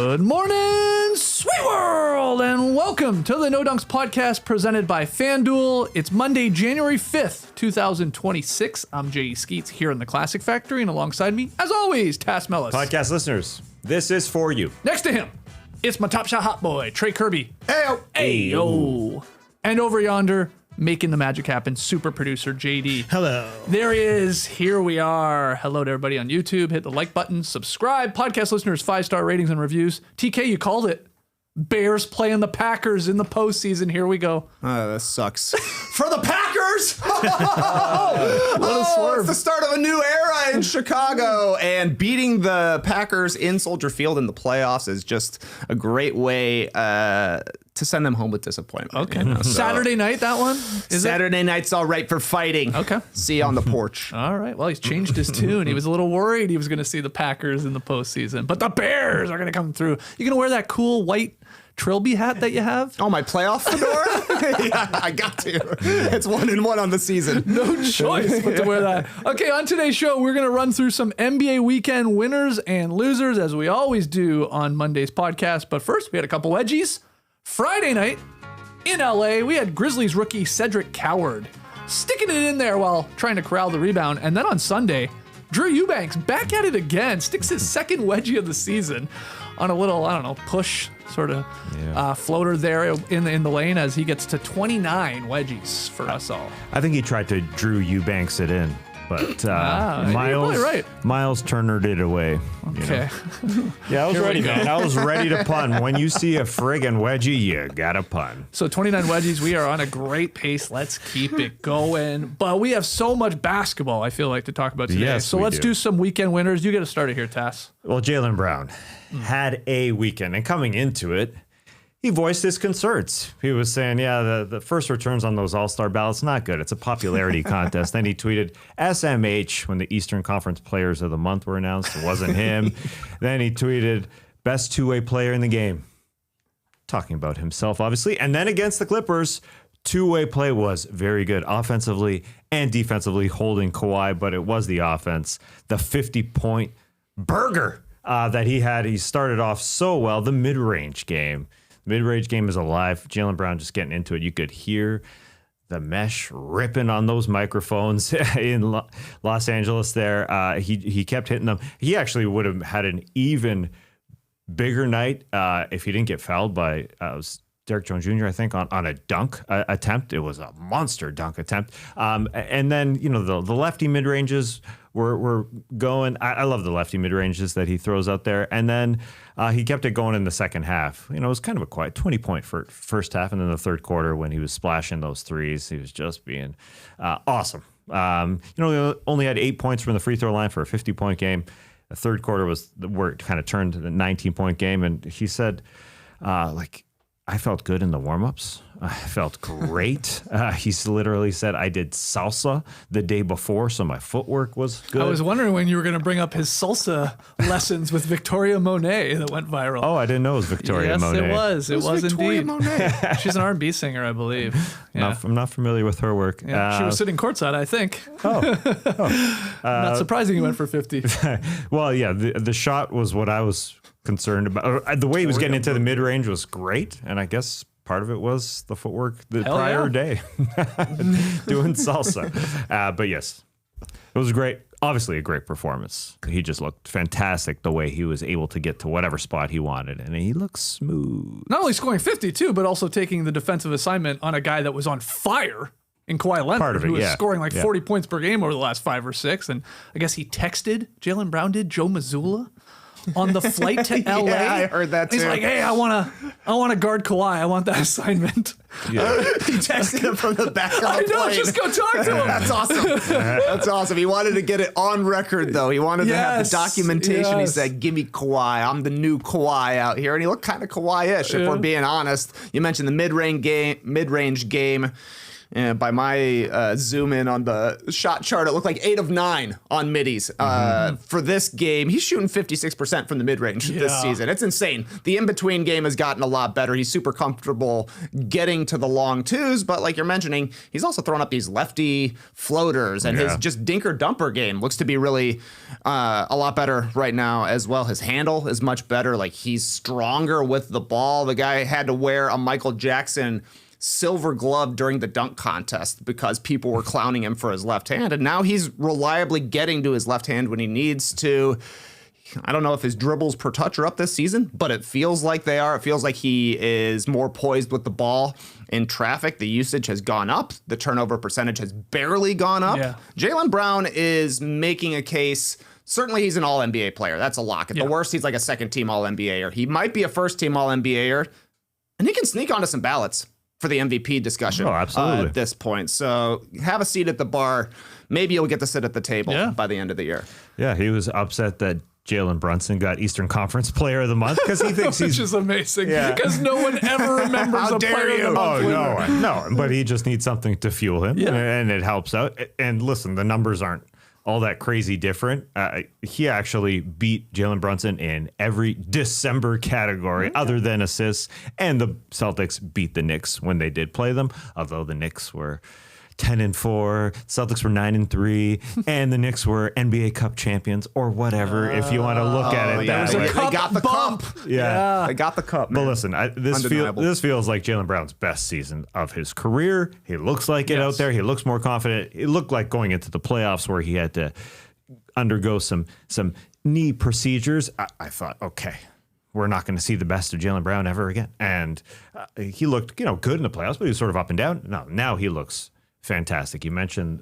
Good morning, sweet world, and welcome to the No Dunks podcast presented by FanDuel. It's Monday, January 5th, 2026. I'm J.E. Skeets here in the Classic Factory, and alongside me, as always, Tass Mellis. Podcast listeners, this is for you. Next to him, it's my top shot hot boy, Trey Kirby. Heyo. Ayo. And over yonder, making the magic happen, super producer JD. Hello. There he is. Here we are. Hello to everybody on YouTube. Hit the like button, subscribe. Podcast listeners, 5-star ratings and reviews. TK, you called it. Bears playing the Packers in the postseason. Here we go. That sucks. For the Packers! What a swerve. It's the start of a new era in Chicago, and beating the Packers in Soldier Field in the playoffs is just a great way to send them home with disappointment. Okay. You know, so Saturday night, that one? Is Saturday night's all right for fighting. Okay. See you on the porch. All right. Well, he's changed his tune. He was a little worried he was going to see the Packers in the postseason, but the Bears are going to come through. You going to wear that cool white Trilby hat that you have? Oh, my playoff fedora? Yeah, I got to. It's 1-1 on the season. No choice but to wear that. Okay, on today's show, we're going to run through some NBA weekend winners and losers, as we always do on Monday's podcast. But first, we had a couple wedgies. Friday night in LA, we had Grizzlies rookie Cedric Coward sticking it in there while trying to corral the rebound. And then on Sunday, Drew Eubanks back at it again, sticks his second wedgie of the season on a little, I don't know, push sort of floater there in the lane as he gets to 29 wedgies for us all. I think he tried to Drew Eubanks it in, but Miles Turnered it away. Okay. You know? Yeah, I was ready, man. I was ready to pun. When you see a friggin' wedgie, you gotta pun. So 29 wedgies, we are on a great pace. Let's keep it going. But we have so much basketball, I feel like, to talk about today. Yes, so we let's do some weekend winners. You get to start it here, Tass. Well, Jaylen Brown had a weekend, and coming into it, he voiced his concerns. He was saying, the first returns on those all-star ballots, not good. It's a popularity contest. Then he tweeted, SMH, when the Eastern Conference Players of the Month were announced. It wasn't him. Then he tweeted, best two-way player in the game. Talking about himself, obviously. And then against the Clippers, two-way play was very good offensively and defensively, holding Kawhi, but it was the offense. The 50-point burger that he had. He started off so well. The mid-range game. Mid-range game is alive. Jaylen Brown just getting into it. You could hear the mesh ripping on those microphones in Los Angeles there. He kept hitting them. He actually would have had an even bigger night if he didn't get fouled by Derrick Jones Jr., I think, on a dunk attempt. It was a monster dunk attempt. And then, the lefty mid-ranges were going. I love the lefty mid-ranges that he throws out there. And then he kept it going in the second half. It was kind of a quiet 20-point first half. And then the third quarter, when he was splashing those threes, he was just being awesome. He only had 8 points from the free throw line for a 50-point game. The third quarter was where it kind of turned to the 19-point game. And he said, I felt good in the warm-ups. I felt great. He's literally said, I did salsa the day before, so my footwork was good. I was wondering when you were going to bring up his salsa lessons with Victoria Monet that went viral. Oh, I didn't know it was Victoria Monet. Yes, it was. It was Victoria indeed. Monet? She's an R&B singer, I believe. Yeah. I'm not familiar with her work. Yeah, she was sitting courtside, I think. Not surprising he went for 50. Well, yeah, the shot was what I was concerned about. The way he was getting into the mid-range was great, and I guess part of it was the footwork the prior day doing salsa. But yes, it was great. Obviously a great performance. He just looked fantastic the way he was able to get to whatever spot he wanted, and he looked smooth. Not only scoring 52, but also taking the defensive assignment on a guy that was on fire in Kawhi Leonard, who was scoring 40 points per game over the last 5 or 6. And I guess he texted, Jaylen Brown did, Joe Mazzulla on the flight to LA. Yeah, I heard that too. He's like, hey, I want to guard Kawhi. I want that assignment. Yeah. He texted him from the back of the plane. I know, just go talk to him. That's awesome. That's awesome. He wanted to get it on record, though. He wanted to have the documentation. He said, give me Kawhi. I'm the new Kawhi out here. And he looked kind of Kawhi-ish, if we're being honest. You mentioned the mid-range game. And by my zoom in on the shot chart, it looked like 8 of 9 on middies. For this game, he's shooting 56% from the mid-range this season. It's insane. The in-between game has gotten a lot better. He's super comfortable getting to the long twos, but like you're mentioning, he's also throwing up these lefty floaters, and his just dinker-dumper game looks to be really a lot better right now as well. His handle is much better. Like, he's stronger with the ball. The guy had to wear a Michael Jackson silver glove during the dunk contest because people were clowning him for his left hand, and now he's reliably getting to his left hand when he needs to. I don't know if his dribbles per touch are up this season, but it feels like they are. It feels like he is more poised with the ball in traffic. The usage has gone up. The turnover percentage has barely gone up. Jaylen Brown is making a case. Certainly he's an all-NBA player. That's a lock. At the worst, he's like a second-team all-NBAer. He might be a first-team all-NBAer, and he can sneak onto some ballots for the MVP discussion at this point. So have a seat at the bar. Maybe you'll get to sit at the table by the end of the year. Yeah, he was upset that Jalen Brunson got Eastern Conference Player of the Month because he thinks Which is amazing because no one ever remembers a Player of the Month winner. No, but he just needs something to fuel him, and it helps out. And listen, the numbers aren't all that crazy different. He actually beat Jalen Brunson in every December category other than assists, and the Celtics beat the Knicks when they did play them, although the Knicks were 10-4, Celtics were 9-3, and the Knicks were NBA Cup champions or whatever, if you want to look at it that way. They got the cup. They got the cup, man. But listen, this feels like Jaylen Brown's best season of his career. He looks like it out there. He looks more confident. It looked like going into the playoffs where he had to undergo some knee procedures. I thought, okay, we're not going to see the best of Jaylen Brown ever again. And he looked, good in the playoffs, but he was sort of up and down. No, now he looks fantastic. You mentioned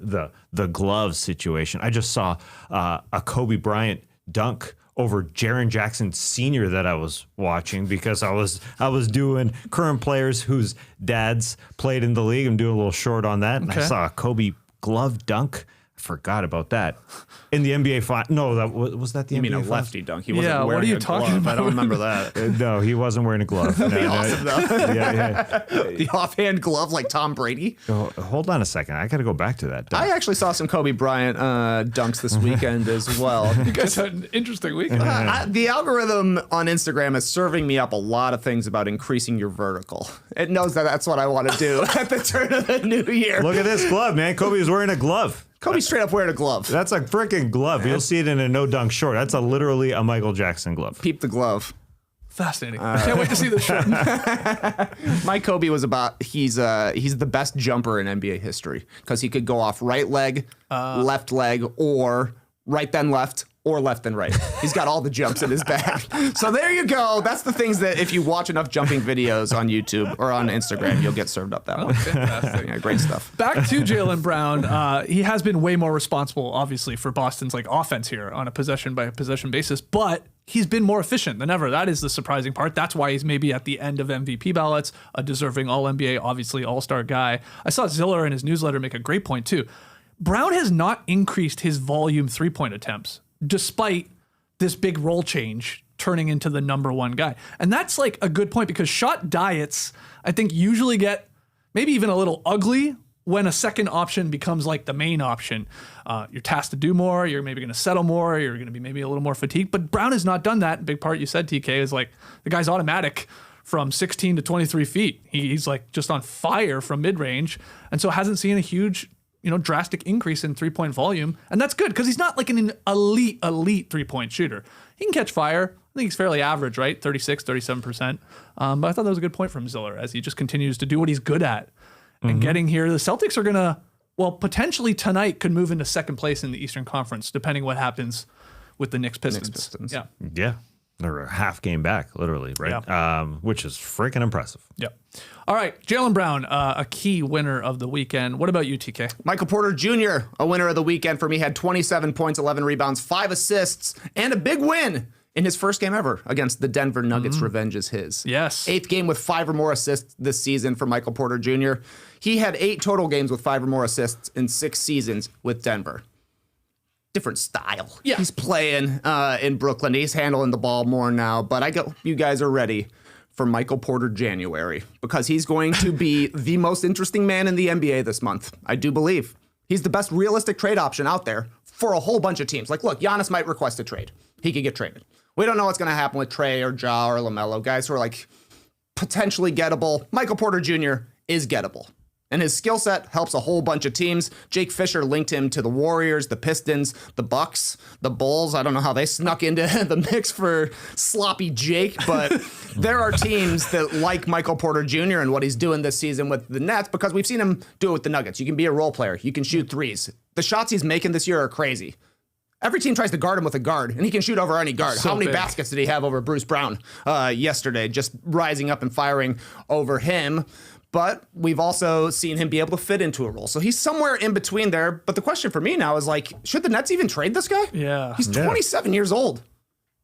the glove situation. I just saw a Kobe Bryant dunk over Jaren Jackson Sr. that I was watching because I was doing current players whose dads played in the league. I'm doing a little short on that. And I saw a Kobe glove dunk. I forgot about that. In the NBA final. No, was that the NBA You mean a finals? lefty dunk? He wasn't wearing what are you a talking glove. about? I don't remember that. No, he wasn't wearing a glove. That'd be awesome, though. Yeah. The offhand glove like Tom Brady. Oh, hold on a second. I got to go back to that dunk. I actually saw some Kobe Bryant dunks this weekend as well. You guys had an interesting week. The algorithm on Instagram is serving me up a lot of things about increasing your vertical. It knows that that's what I want to do at the turn of the new year. Look at this glove, man. Kobe was wearing a glove. Kobe's straight up wearing a glove. That's a freaking glove. You'll see it in a no dunk short. That's literally a Michael Jackson glove. Peep the glove. Fascinating. I can't wait to see the show. My Kobe was about he's the best jumper in NBA history because he could go off right leg, left leg, or right then left, or left then right. He's got all the jumps in his bag. So there you go. That's the things that if you watch enough jumping videos on YouTube or on Instagram, you'll get served up that way. Fantastic. Yeah, great stuff. Back to Jaylen Brown. He has been way more responsible, obviously, for Boston's offense here on a possession by possession basis, but he's been more efficient than ever. That is the surprising part. That's why he's maybe at the end of MVP ballots, a deserving All-NBA, obviously All-Star guy. I saw Ziller in his newsletter make a great point too. Brown has not increased his volume three-point attempts, despite this big role change turning into the number one guy. And that's like a good point because shot diets, I think, usually get maybe even a little ugly when a second option becomes like the main option. You're tasked to do more, you're maybe going to settle more, you're going to be maybe a little more fatigued. But Brown has not done that. Big part you said, TK, is like the guy's automatic from 16 to 23 feet. He's like just on fire from mid-range, and so hasn't seen a huge drastic increase in three-point volume. And that's good because he's not like an elite three-point shooter. He can catch fire. I think he's fairly average, right? 36, 37%. But I thought that was a good point from Ziller as he just continues to do what he's good at. And getting here, the Celtics are going to, potentially tonight could move into second place in the Eastern Conference, depending what happens with the Knicks Pistons. Yeah. They're a half game back, literally, right? Yeah. Which is freaking impressive. Yep. All right, Jaylen Brown, a key winner of the weekend. What about you, TK? Michael Porter Jr., a winner of the weekend for me, had 27 points, 11 rebounds, 5 assists, and a big win in his first game ever against the Denver Nuggets. Revenge is his. Yes. 8th game with 5 or more assists this season for Michael Porter Jr. He had 8 total games with 5 or more assists in 6 seasons with Denver. Different style. He's playing in Brooklyn. He's handling the ball more now, but I hope you guys are ready for Michael Porter January because he's going to be the most interesting man in the NBA this month. I do believe. He's the best realistic trade option out there for a whole bunch of teams. Like, look, Giannis might request a trade. He could get traded. We don't know what's going to happen with Trey or Ja or LaMelo, guys who are like potentially gettable. Michael Porter Jr. is gettable. And his skill set helps a whole bunch of teams. Jake Fisher linked him to the Warriors, the Pistons, the Bucks, the Bulls. I don't know how they snuck into the mix for sloppy Jake, but there are teams that like Michael Porter Jr. and what he's doing this season with the Nets because we've seen him do it with the Nuggets. You can be a role player. You can shoot threes. The shots he's making this year are crazy. Every team tries to guard him with a guard, and he can shoot over any guard. So how many big. baskets did he have over Bruce Brown yesterday, just rising up and firing over him? But we've also seen him be able to fit into a role. So he's somewhere in between there. But the question for me now is like, should the Nets even trade this guy? Yeah. He's 27 years old.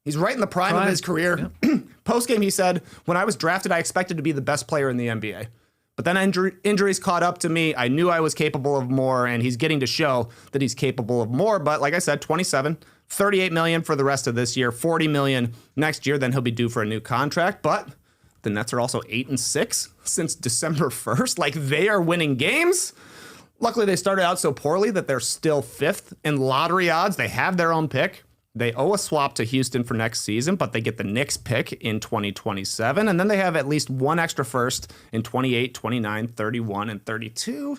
He's right in the prime of his career. Yeah. Post-game, he said, when I was drafted, I expected to be the best player in the NBA. But then injuries caught up to me. I knew I was capable of more, and he's getting to show that he's capable of more. But like I said, 27, $38 million for the rest of this year, $40 million next year. Then he'll be due for a new contract. But the Nets are also 8-6 since December 1st. Like, they are winning games. Luckily, they started out so poorly that they're still 5th in lottery odds. They have their own pick. They owe a swap to Houston for next season, but they get the Knicks pick in 2027. And then they have at least one extra first in 28, 29, 31, and 32.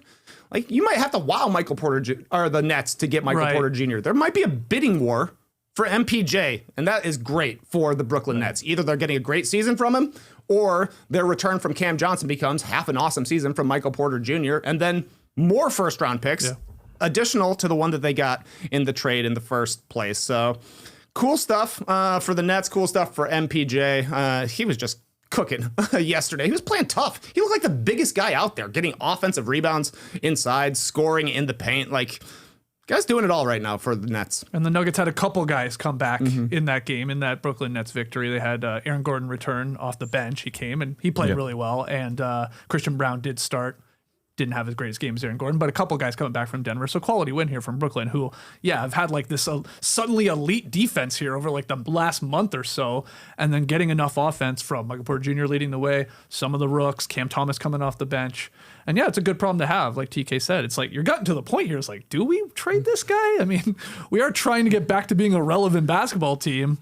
Like, you might have to wow Michael Porter or the Nets to get Michael Porter Jr. There might be a bidding war for MPJ, and that is great for the Brooklyn Nets. Either they're getting a great season from him, or their return from Cam Johnson becomes half an awesome season from Michael Porter Jr., and then more first-round picks, additional to the one that they got in the trade in the first place. So cool stuff for the Nets, cool stuff for MPJ. He was just cooking yesterday. He was playing tough. He looked like the biggest guy out there, getting offensive rebounds inside, scoring in the paint. Like, guy's doing it all right now for the Nets. And the Nuggets had a couple guys come back in that game, in that Brooklyn Nets victory. They had Aaron Gordon return off the bench. He came and he played really well. And Christian Brown did start. Didn't have as great as game as Aaron Gordon, but a couple guys coming back from Denver. So quality win here from Brooklyn, who, have had like this suddenly elite defense here over like the last month or so. And then getting enough offense from Michael Porter Jr. leading the way, some of the rooks, Cam Thomas coming off the bench. And it's a good problem to have. Like TK said, it's like you're getting to the point here. It's like, do we trade this guy? I mean, we are trying to get back to being a relevant basketball team.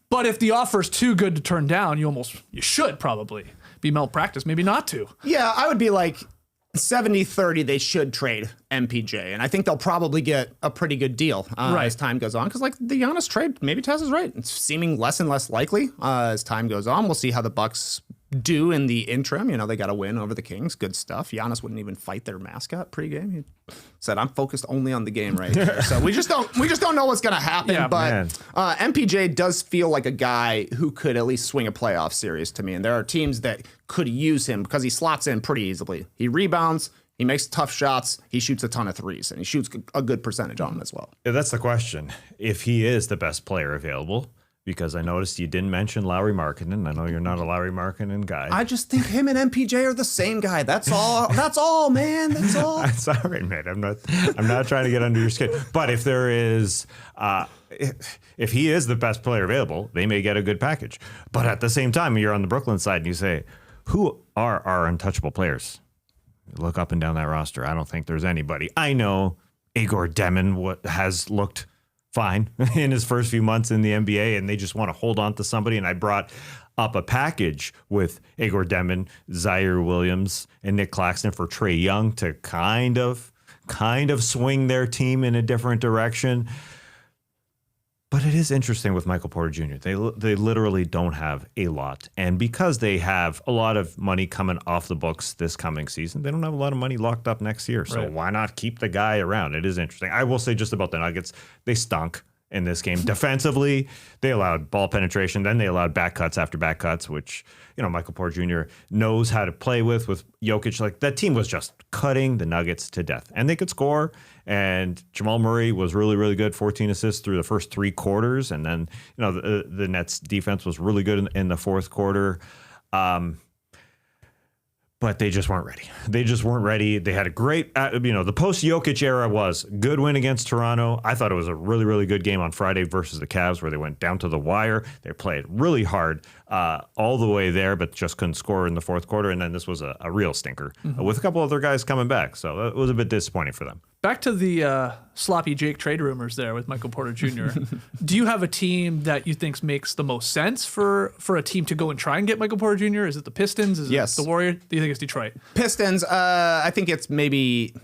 But if the offer's too good to turn down, you should probably be malpractice, maybe not to. Yeah, I would be like 70-30, they should trade MPJ. And I think they'll probably get a pretty good deal as time goes on. Because like the Giannis trade, maybe Taz is right. It's seeming less and less likely as time goes on. We'll see how the Bucks do in the interim. They got a win over the Kings. Good stuff. Giannis wouldn't even fight their mascot pregame. He said, "I'm focused only on the game right here." So we just don't know what's going to happen. Yeah, but MPJ does feel like a guy who could at least swing a playoff series to me. And there are teams that could use him because he slots in pretty easily. He rebounds. He makes tough shots. He shoots a ton of threes, and he shoots a good percentage on them as well. Yeah, that's the question. If he is the best player available, because I noticed you didn't mention Lauri Markkanen. I know you're not a Lauri Markkanen guy. I just think him and MPJ are the same guy. That's all. That's all, man. That's all. I'm sorry, man. I'm not trying to get under your skin. But if there is, if he is the best player available, they may get a good package. But at the same time, you're on the Brooklyn side and you say, who are our untouchable players? Look up and down that roster. I don't think there's anybody. I know Igor Demin has looked fine in his first few months in the NBA, and they just want to hold on to somebody. And I brought up a package with Igor Demin, Zaire Williams, and Nick Claxton for Trae Young to kind of swing their team in a different direction. But it is interesting with Michael Porter Jr. They literally don't have a lot. And because they have a lot of money coming off the books this coming season, they don't have a lot of money locked up next year. So why not keep the guy around? It is interesting. I will say just about the Nuggets, they stunk in this game. Defensively, they allowed ball penetration. Then they allowed back cuts after back cuts, which, Michael Porter Jr. knows how to play with Jokic. Like, that team was just cutting the Nuggets to death. And they could score. And Jamal Murray was really, really good, 14 assists through the first 3 quarters. And then, the Nets defense was really good in the fourth quarter. But but they just weren't ready. They had a great, the post-Jokic era was good win against Toronto. I thought it was a really, really good game on Friday versus the Cavs where they went down to the wire. They played really hard all the way there, but just couldn't score in the fourth quarter. And then this was a real stinker with a couple other guys coming back. So it was a bit disappointing for them. Back to the sloppy Jake trade rumors there with Michael Porter Jr. Do you have a team that you think makes the most sense for a team to go and try and get Michael Porter Jr.? Is it the Pistons? Is it the Warriors? Do you think it's Detroit? Pistons. I think it's maybe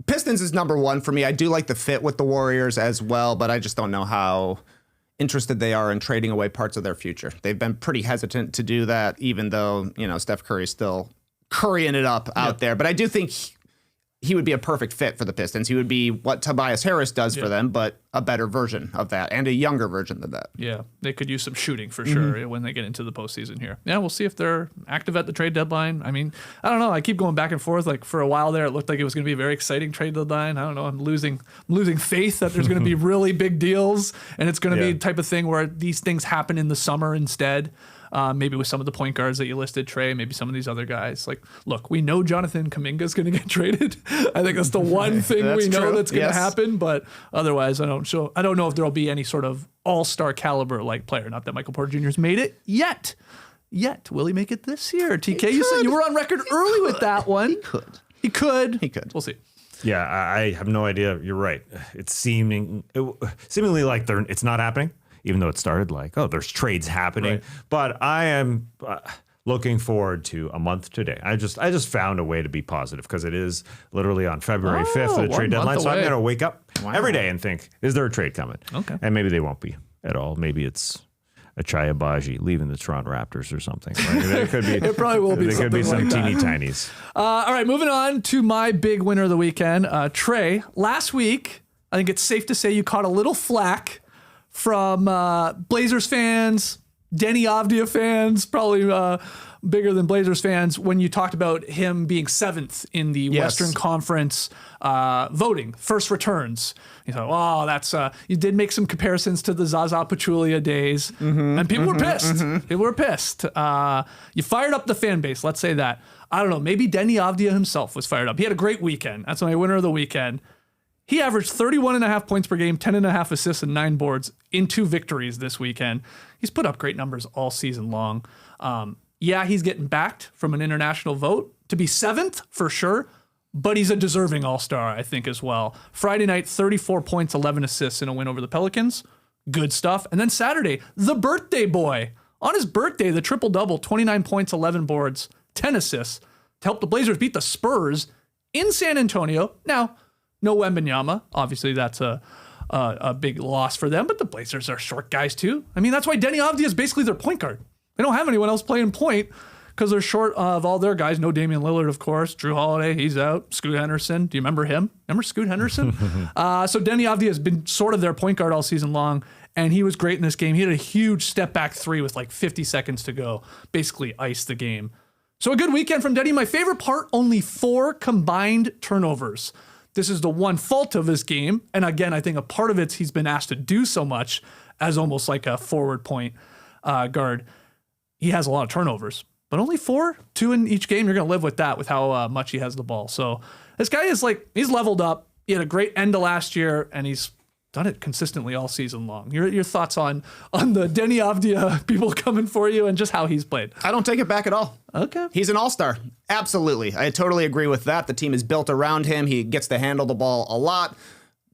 Pistons is number one for me. I do like the fit with the Warriors as well, but I just don't know how interested they are in trading away parts of their future. They've been pretty hesitant to do that, even though, Steph Curry's still currying it up out there. But I do think he would be a perfect fit for the Pistons. He would be what Tobias Harris does for them, but a better version of that and a younger version than that. Yeah, they could use some shooting for sure when they get into the postseason here. Yeah, we'll see if they're active at the trade deadline. I mean, I don't know. I keep going back and forth. Like for a while there, it looked like it was going to be a very exciting trade deadline. I don't know. I'm losing faith that there's going to be really big deals, and it's going to be the type of thing where these things happen in the summer instead. Maybe with some of the point guards that you listed, Trey, maybe some of these other guys. Like, look, we know Jonathan Kuminga is going to get traded. I think that's the one thing we know that's going to happen. But otherwise, I don't know if there'll be any sort of all-star caliber like player. Not that Michael Porter Jr.'s made it yet. Will he make it this year? TK, you said you were on record early with that one. He could. We'll see. Yeah, I have no idea. You're right. It's seemingly like it's not happening. Even though it started like, there's trades happening. Right. But I am looking forward to a month today. I just found a way to be positive because it is literally on February 5th, the trade deadline. So I'm going to wake up every day and think, is there a trade coming? Okay. And maybe they won't be at all. Maybe it's Achai Agbaji leaving the Toronto Raptors or something. Right? There could be, it probably will be there could be some teeny tinies. All right, moving on to my big winner of the weekend. Trey, last week, I think it's safe to say you caught a little flack from Blazers fans, Deni Avdija fans, probably bigger than Blazers fans, when you talked about him being 7th in the Western Conference voting, first returns. You thought, that's you did make some comparisons to the Zaza Pachulia days, and people were pissed. People were pissed. You fired up the fan base, let's say that. I don't know, maybe Deni Avdija himself was fired up. He had a great weekend. That's my winner of the weekend. He averaged 31.5 points per game, 10.5 assists, and 9 boards in 2 victories this weekend. He's put up great numbers all season long. He's getting backed from an international vote to be 7th for sure, but he's a deserving all-star, I think, as well. Friday night, 34 points, 11 assists in a win over the Pelicans. Good stuff. And then Saturday, the birthday boy. On his birthday, the triple-double, 29 points, 11 boards, 10 assists to help the Blazers beat the Spurs in San Antonio. Now, no Wembanyama. Obviously, that's a big loss for them, but the Blazers are short guys too. I mean, that's why Deni Avdija is basically their point guard. They don't have anyone else playing point because they're short of all their guys. No Damian Lillard, of course. Drew Holiday, he's out. Scoot Henderson. Do you remember him? Remember Scoot Henderson? So Deni Avdija has been sort of their point guard all season long, and he was great in this game. He had a huge step-back 3 with like 50 seconds to go. Basically iced the game. So a good weekend from Deni. My favorite part, only 4 combined turnovers. This is the one fault of his game. And again, I think a part of it's he's been asked to do so much as almost like a forward point guard. He has a lot of turnovers, but only 4, 2 in each game. You're going to live with that, with how much he has the ball. So this guy is he's leveled up. He had a great end to last year, and he's done it consistently all season long. Your thoughts on the Deni Avdija people coming for you and just how he's played? I don't take it back at all. Okay. He's an all-star. Absolutely. I totally agree with that. The team is built around him. He gets to handle the ball a lot.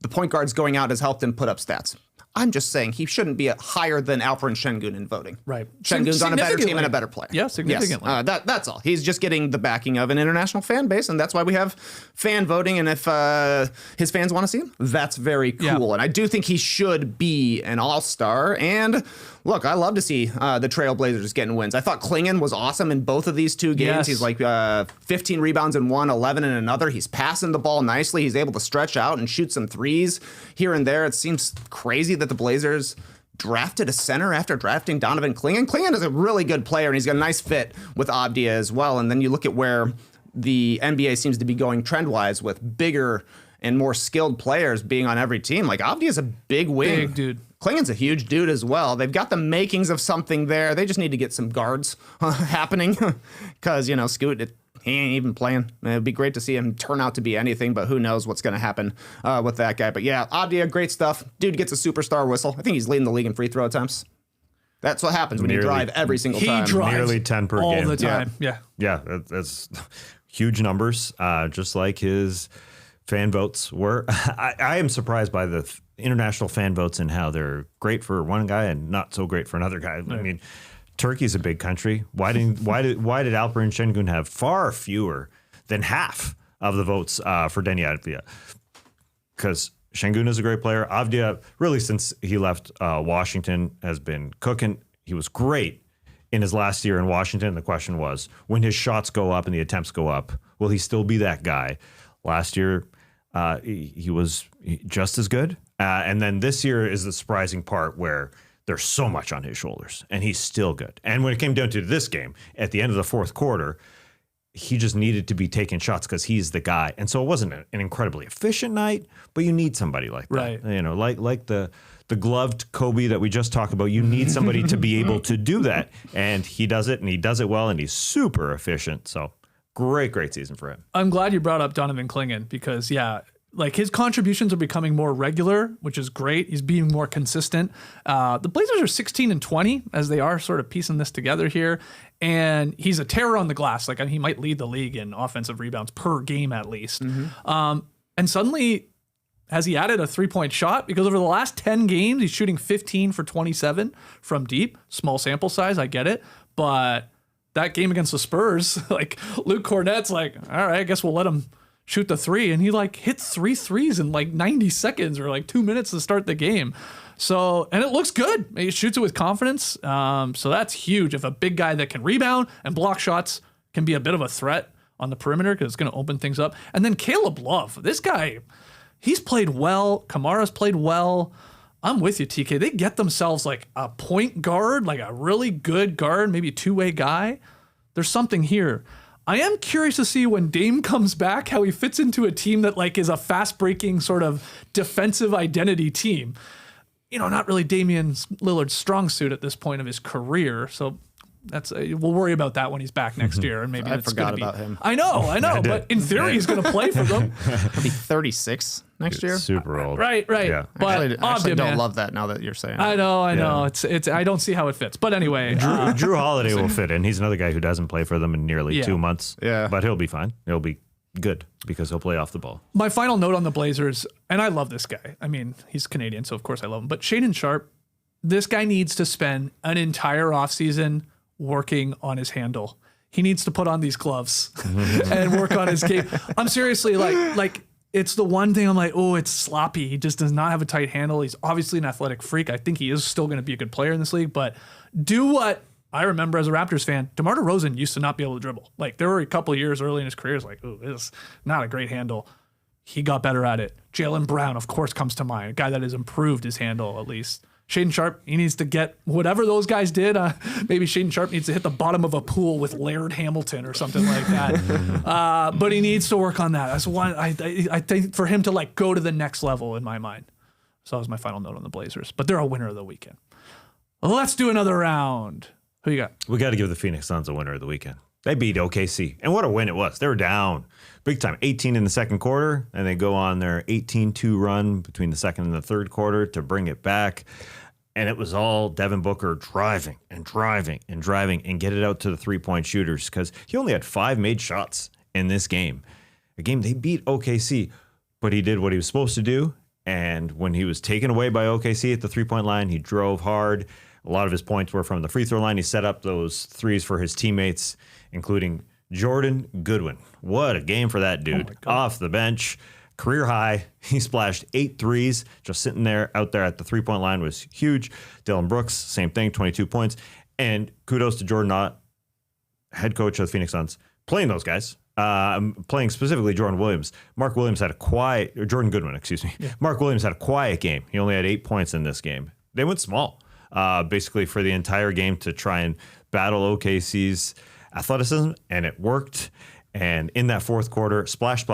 The point guards going out has helped him put up stats. I'm just saying he shouldn't be higher than Alperen Şengün in voting. Right. Şengün's on a better team and a better player. Yeah, significantly. Yes, that's all. He's just getting the backing of an international fan base, and that's why we have fan voting. And if his fans want to see him, that's very cool. Yeah. And I do think he should be an all-star. And look, I love to see the Trailblazers getting wins. I thought Klingon was awesome in both of these 2 games. Yes. He's like 15 rebounds in one, 11 in another. He's passing the ball nicely. He's able to stretch out and shoot some threes here and there. It seems crazy that the Blazers drafted a center after drafting Donovan Klingon. Klingon is a really good player, and he's got a nice fit with Avdija as well. And then you look at where the NBA seems to be going trend-wise with bigger and more skilled players being on every team. Like, Avdija's a big wing. Big dude. Klingon's a huge dude as well. They've got the makings of something there. They just need to get some guards happening because, Scoot, he ain't even playing. It'd be great to see him turn out to be anything, but who knows what's going to happen with that guy. But yeah, Avdija, great stuff. Dude gets a superstar whistle. I think he's leading the league in free throw attempts. That's what happens when you drive every single time. He drives nearly 10 per all game. the time. Yeah. Yeah, that's huge numbers, just like his fan votes were. I am surprised by the international fan votes and how they're great for one guy and not so great for another guy. Right. I mean, Turkey's a big country. Why did Alperen Şengün have far fewer than half of the votes for Deni Avdija? Because Şengün is a great player. Avdija, really since he left Washington, has been cooking. He was great in his last year in Washington. The question was, when his shots go up and the attempts go up, will he still be that guy? Last year, he was just as good. And then this year is the surprising part where there's so much on his shoulders, and he's still good. And when it came down to this game, at the end of the fourth quarter, he just needed to be taking shots because he's the guy. And so it wasn't an incredibly efficient night, but you need somebody like that. Right. Like the gloved Kobe that we just talked about. You need somebody to be able to do that. And he does it, and he does it well, and he's super efficient. So great season for him. I'm glad you brought up Donovan Clingan because, his contributions are becoming more regular, which is great. He's being more consistent. The Blazers are 16-20 as they are sort of piecing this together here. And he's a terror on the glass. He might lead the league in offensive rebounds per game at least. Mm-hmm. And suddenly, has he added a 3-point shot? Because over the last 10 games, he's shooting 15 for 27 from deep. Small sample size, I get it. But that game against the Spurs, Luke Cornett's all right, I guess we'll let him shoot the three, and he hit 3 threes in 90 seconds or 2 minutes to start the game. So, and it looks good. He shoots it with confidence. So that's huge. If a big guy that can rebound and block shots can be a bit of a threat on the perimeter because it's going to open things up. And then Caleb Love, this guy, he's played well. Kamara's played well. I'm with you, TK. They get themselves a point guard, a really good guard, maybe a two-way guy. There's something here. I am curious to see when Dame comes back, how he fits into a team that is a fast-breaking sort of defensive identity team. Not really Damian Lillard's strong suit at this point of his career. So that's we'll worry about that when he's back next year. And maybe I forgot about him. I know, but in theory he's going to play for them. He'll be 36 next year. Super old. Right. Yeah. But I actually don't love that now that you're saying. I know. Yeah. It's. I don't see how it fits. But anyway, Drew Holiday will fit in. He's another guy who doesn't play for them in nearly 2 months. Yeah, but he'll be fine. He'll be good because he'll play off the ball. My final note on the Blazers, and I love this guy. I mean, he's Canadian, so of course I love him. But Shaedon Sharpe, this guy needs to spend an entire offseason working on his handle. He needs to put on these gloves and work on his game. I'm seriously like it's the one thing I'm it's sloppy. He just does not have a tight handle. He's obviously an athletic freak. I think he is still going to be a good player in this league, but do what I remember as a Raptors fan, DeMar DeRozan used to not be able to dribble. There were a couple of years early in his career, it's this is not a great handle. He got better at it. Jaylen Brown, of course, comes to mind, a guy that has improved his handle at least. Shaedon Sharpe, he needs to get whatever those guys did. Maybe Shaedon Sharpe needs to hit the bottom of a pool with Laird Hamilton or something like that. But he needs to work on that. That's one I think for him to go to the next level in my mind. So that was my final note on the Blazers. But they're a winner of the weekend. Let's do another round. Who you got? We got to give the Phoenix Suns a winner of the weekend. They beat OKC, and what a win it was. They were down big time, 18 in the second quarter, and they go on their 18-2 run between the second and the third quarter to bring it back. And it was all Devin Booker driving and get it out to the three-point shooters because he only had 5 made shots in this game. A game they beat OKC, but he did what he was supposed to do. And when he was taken away by OKC at the three-point line, he drove hard. A lot of his points were from the free throw line. He set up those threes for his teammates, including Jordan Goodwin. What a game for that dude. Off the bench, career high. He splashed 8 threes. Just sitting there out there at the three-point line was huge. Dylan Brooks, same thing, 22 points. And kudos to Jordan Knott, head coach of the Phoenix Suns, playing those guys. Playing specifically Jordan Williams. Jordan Goodwin, excuse me. Yeah. Mark Williams had a quiet game. He only had 8 points in this game. They went small. Basically for the entire game to try and battle OKC's athleticism, and it worked. And in that fourth quarter, splash,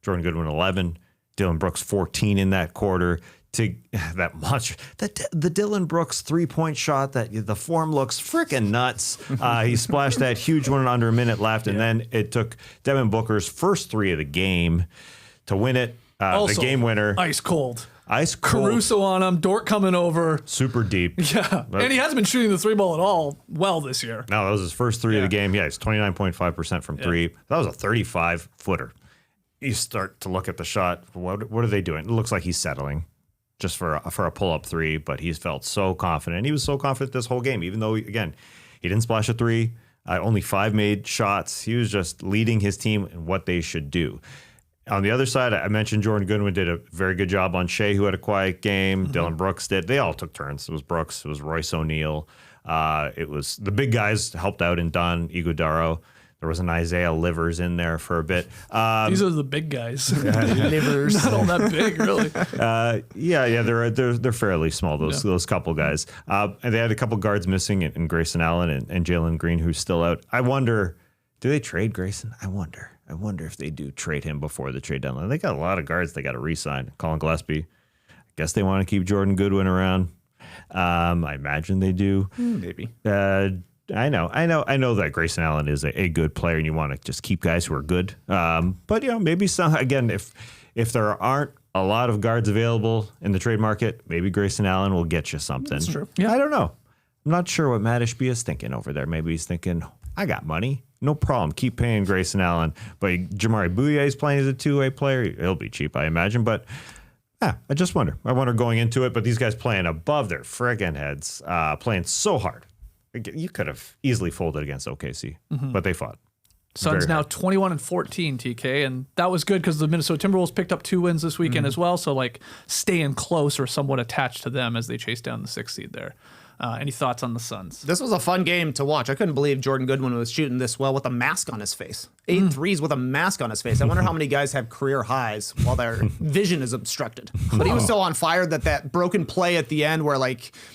Jordan Goodwin 11, Dylan Brooks 14 in that quarter, to that much. The Dylan Brooks 3-point shot, that the form looks freaking nuts. He splashed that huge one under a minute left, and then it took Devin Booker's first 3 of the game to win it. Also, the game winner. Ice cold. Ice cold. Caruso on him, Dort coming over. Super deep. Yeah. And he hasn't been shooting the 3-ball at all well this year. No, that was his first 3 of the game. Yeah, he's 29.5% from 3. That was a 35-footer. You start to look at the shot. What are they doing? It looks like he's settling just for a pull-up 3, but he's felt so confident. He was so confident this whole game, even though, again, he didn't splash a 3. Only 5 made shots. He was just leading his team in what they should do. On the other side, I mentioned Jordan Goodwin did a very good job on Shea, who had a quiet game. Dylan Brooks did. They all took turns. It was Brooks. It was Royce O'Neal. It was the big guys helped out and done. Iguodaro. There was an Isaiah Livers in there for a bit. These are the big guys. Livers. Not all that big, really. They're fairly small, those couple guys. And they had a couple guards missing in Grayson Allen and Jalen Green, who's still out. I wonder, do they trade Grayson? I wonder if they do trade him before the trade deadline. They got a lot of guards they got to re-sign. Colin Gillespie. I guess they want to keep Jordan Goodwin around. I imagine they do. Maybe. I know that Grayson Allen is a good player, and you want to just keep guys who are good. But maybe some, again, if there aren't a lot of guards available in the trade market, maybe Grayson Allen will get you something. That's true. Yeah, I don't know. I'm not sure what Matt Ishbia is thinking over there. Maybe he's thinking, I got money. No problem. Keep paying Grayson Allen. But Jamari Bouye is playing as a 2-way player. He'll be cheap, I imagine. But I just wonder. I wonder going into it. But these guys playing above their friggin' heads, playing so hard. You could have easily folded against OKC, but they fought. Suns now 21-14, TK, and that was good because the Minnesota Timberwolves picked up 2 wins this weekend as well. So staying close or somewhat attached to them as they chase down the 6th seed there. Any thoughts on the Suns? This was a fun game to watch. I couldn't believe Jordan Goodwin was shooting this well with a mask on his face. 8 threes with a mask on his face. I wonder how many guys have career highs while their vision is obstructed. But he was so on fire that broken play at the end where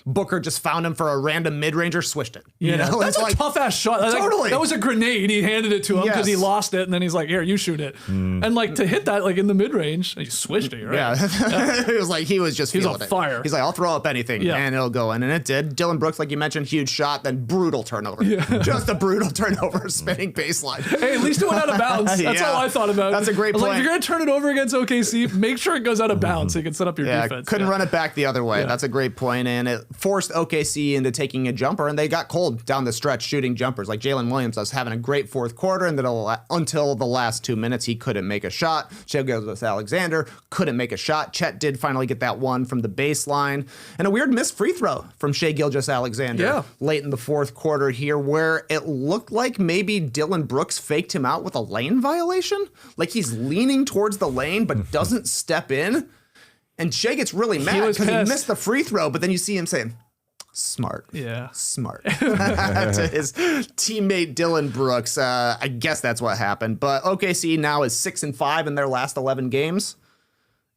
Booker just found him for a random mid-ranger, swished it. That's a tough-ass shot. Totally. That was a grenade. He handed it to him because he lost it, and then he's like, here, you shoot it. And to hit that in the mid-range, he swished it, right? Yeah. It was he was just feeling on fire. He's like, I'll throw up anything, and it'll go in. And it did. Dylan Brooks, like you mentioned, huge shot, then brutal turnover. Yeah. Just a brutal turnover, spinning baseline. Hey, at least it went out of bounds. That's all I thought about. That's a great point. If you're going to turn it over against OKC, make sure it goes out of bounds so you can set up your defense. Couldn't run it back the other way. That's a great point, and it forced OKC into taking a jumper, and they got cold down the stretch shooting jumpers. Like Jalen Williams was having a great fourth quarter, and then until the last 2 minutes, he couldn't make a shot. Shai Gilgeous-Alexander couldn't make a shot. Chet did finally get that one from the baseline, and a weird missed free throw from Shai Gilgeous-Alexander late in the fourth quarter here, where it looked like maybe Dylan Brooks faked him out with a lane violation. Like he's leaning towards the lane but doesn't step in. And Shai gets really mad because he missed the free throw, but then you see him saying, smart. Yeah. Smart. To his teammate Dylan Brooks. I guess that's what happened. But OKC now is 6-5 in their last 11 games.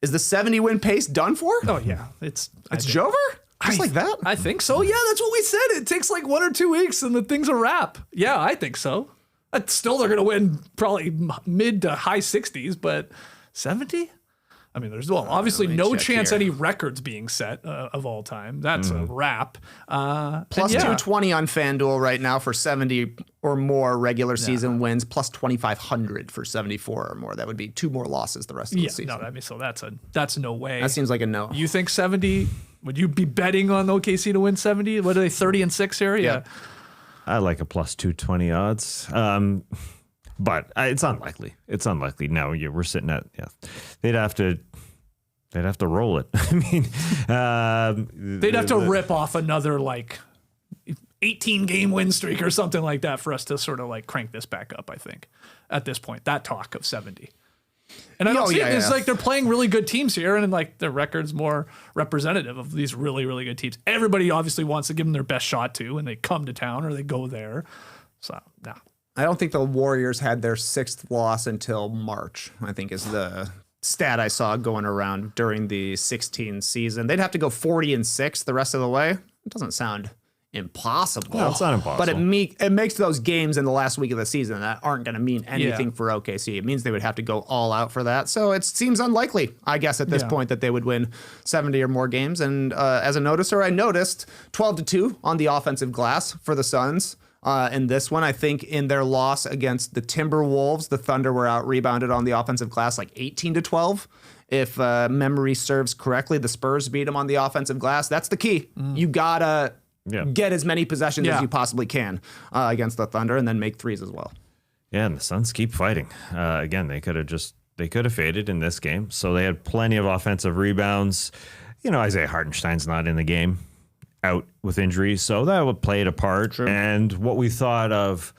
Is the 70-win pace done for? Oh, yeah. It's over? Just like that? I think so. Yeah, that's what we said. It takes 1 or 2 weeks and the thing's a wrap. Yeah, I think so. Still, they're going to win probably mid to high 60s, but 70? I mean, there's obviously no chance any records being set of all time. That's a wrap. Plus 220 on FanDuel right now for 70 or more regular season wins, plus 2,500 for 74 or more. That would be 2 more losses the rest of the season. No, I mean, so that's no way. That seems like a no. You think 70? Would you be betting on OKC to win 70? What are they, 30-6 here? Yeah. I like a plus 220 odds. But it's unlikely. It's unlikely. No, we're sitting at They'd have to roll it. I mean, they'd have to rip off another 18-game win streak or something like that for us to sort of crank this back up. I think at this point, that talk of 70. And I don't see it. It's they're playing really good teams here, and their record's more representative of these really, really good teams. Everybody obviously wants to give them their best shot too, and they come to town or they go there. So, no. I don't think the Warriors had their 6th loss until March, I think is the stat I saw going around during the 16 season. They'd have to go 40-6 the rest of the way. It doesn't sound impossible. No, it's not impossible. But it makes those games in the last week of the season that aren't going to mean anything for OKC. It means they would have to go all out for that. So it seems unlikely, I guess, at this point that they would win 70 or more games. And as a noticer, I noticed 12-2 on the offensive glass for the Suns. In this one, I think in their loss against the Timberwolves, the Thunder were out rebounded on the offensive glass like 18-12. If memory serves correctly, the Spurs beat them on the offensive glass. That's the key. You gotta get as many possessions as you possibly can against the Thunder, and then make threes as well. Yeah, and the Suns keep fighting. Again, they could have faded in this game. So they had plenty of offensive rebounds. Isaiah Hartenstein's not in the game, out with injury, so that would play a part. True. And what we thought of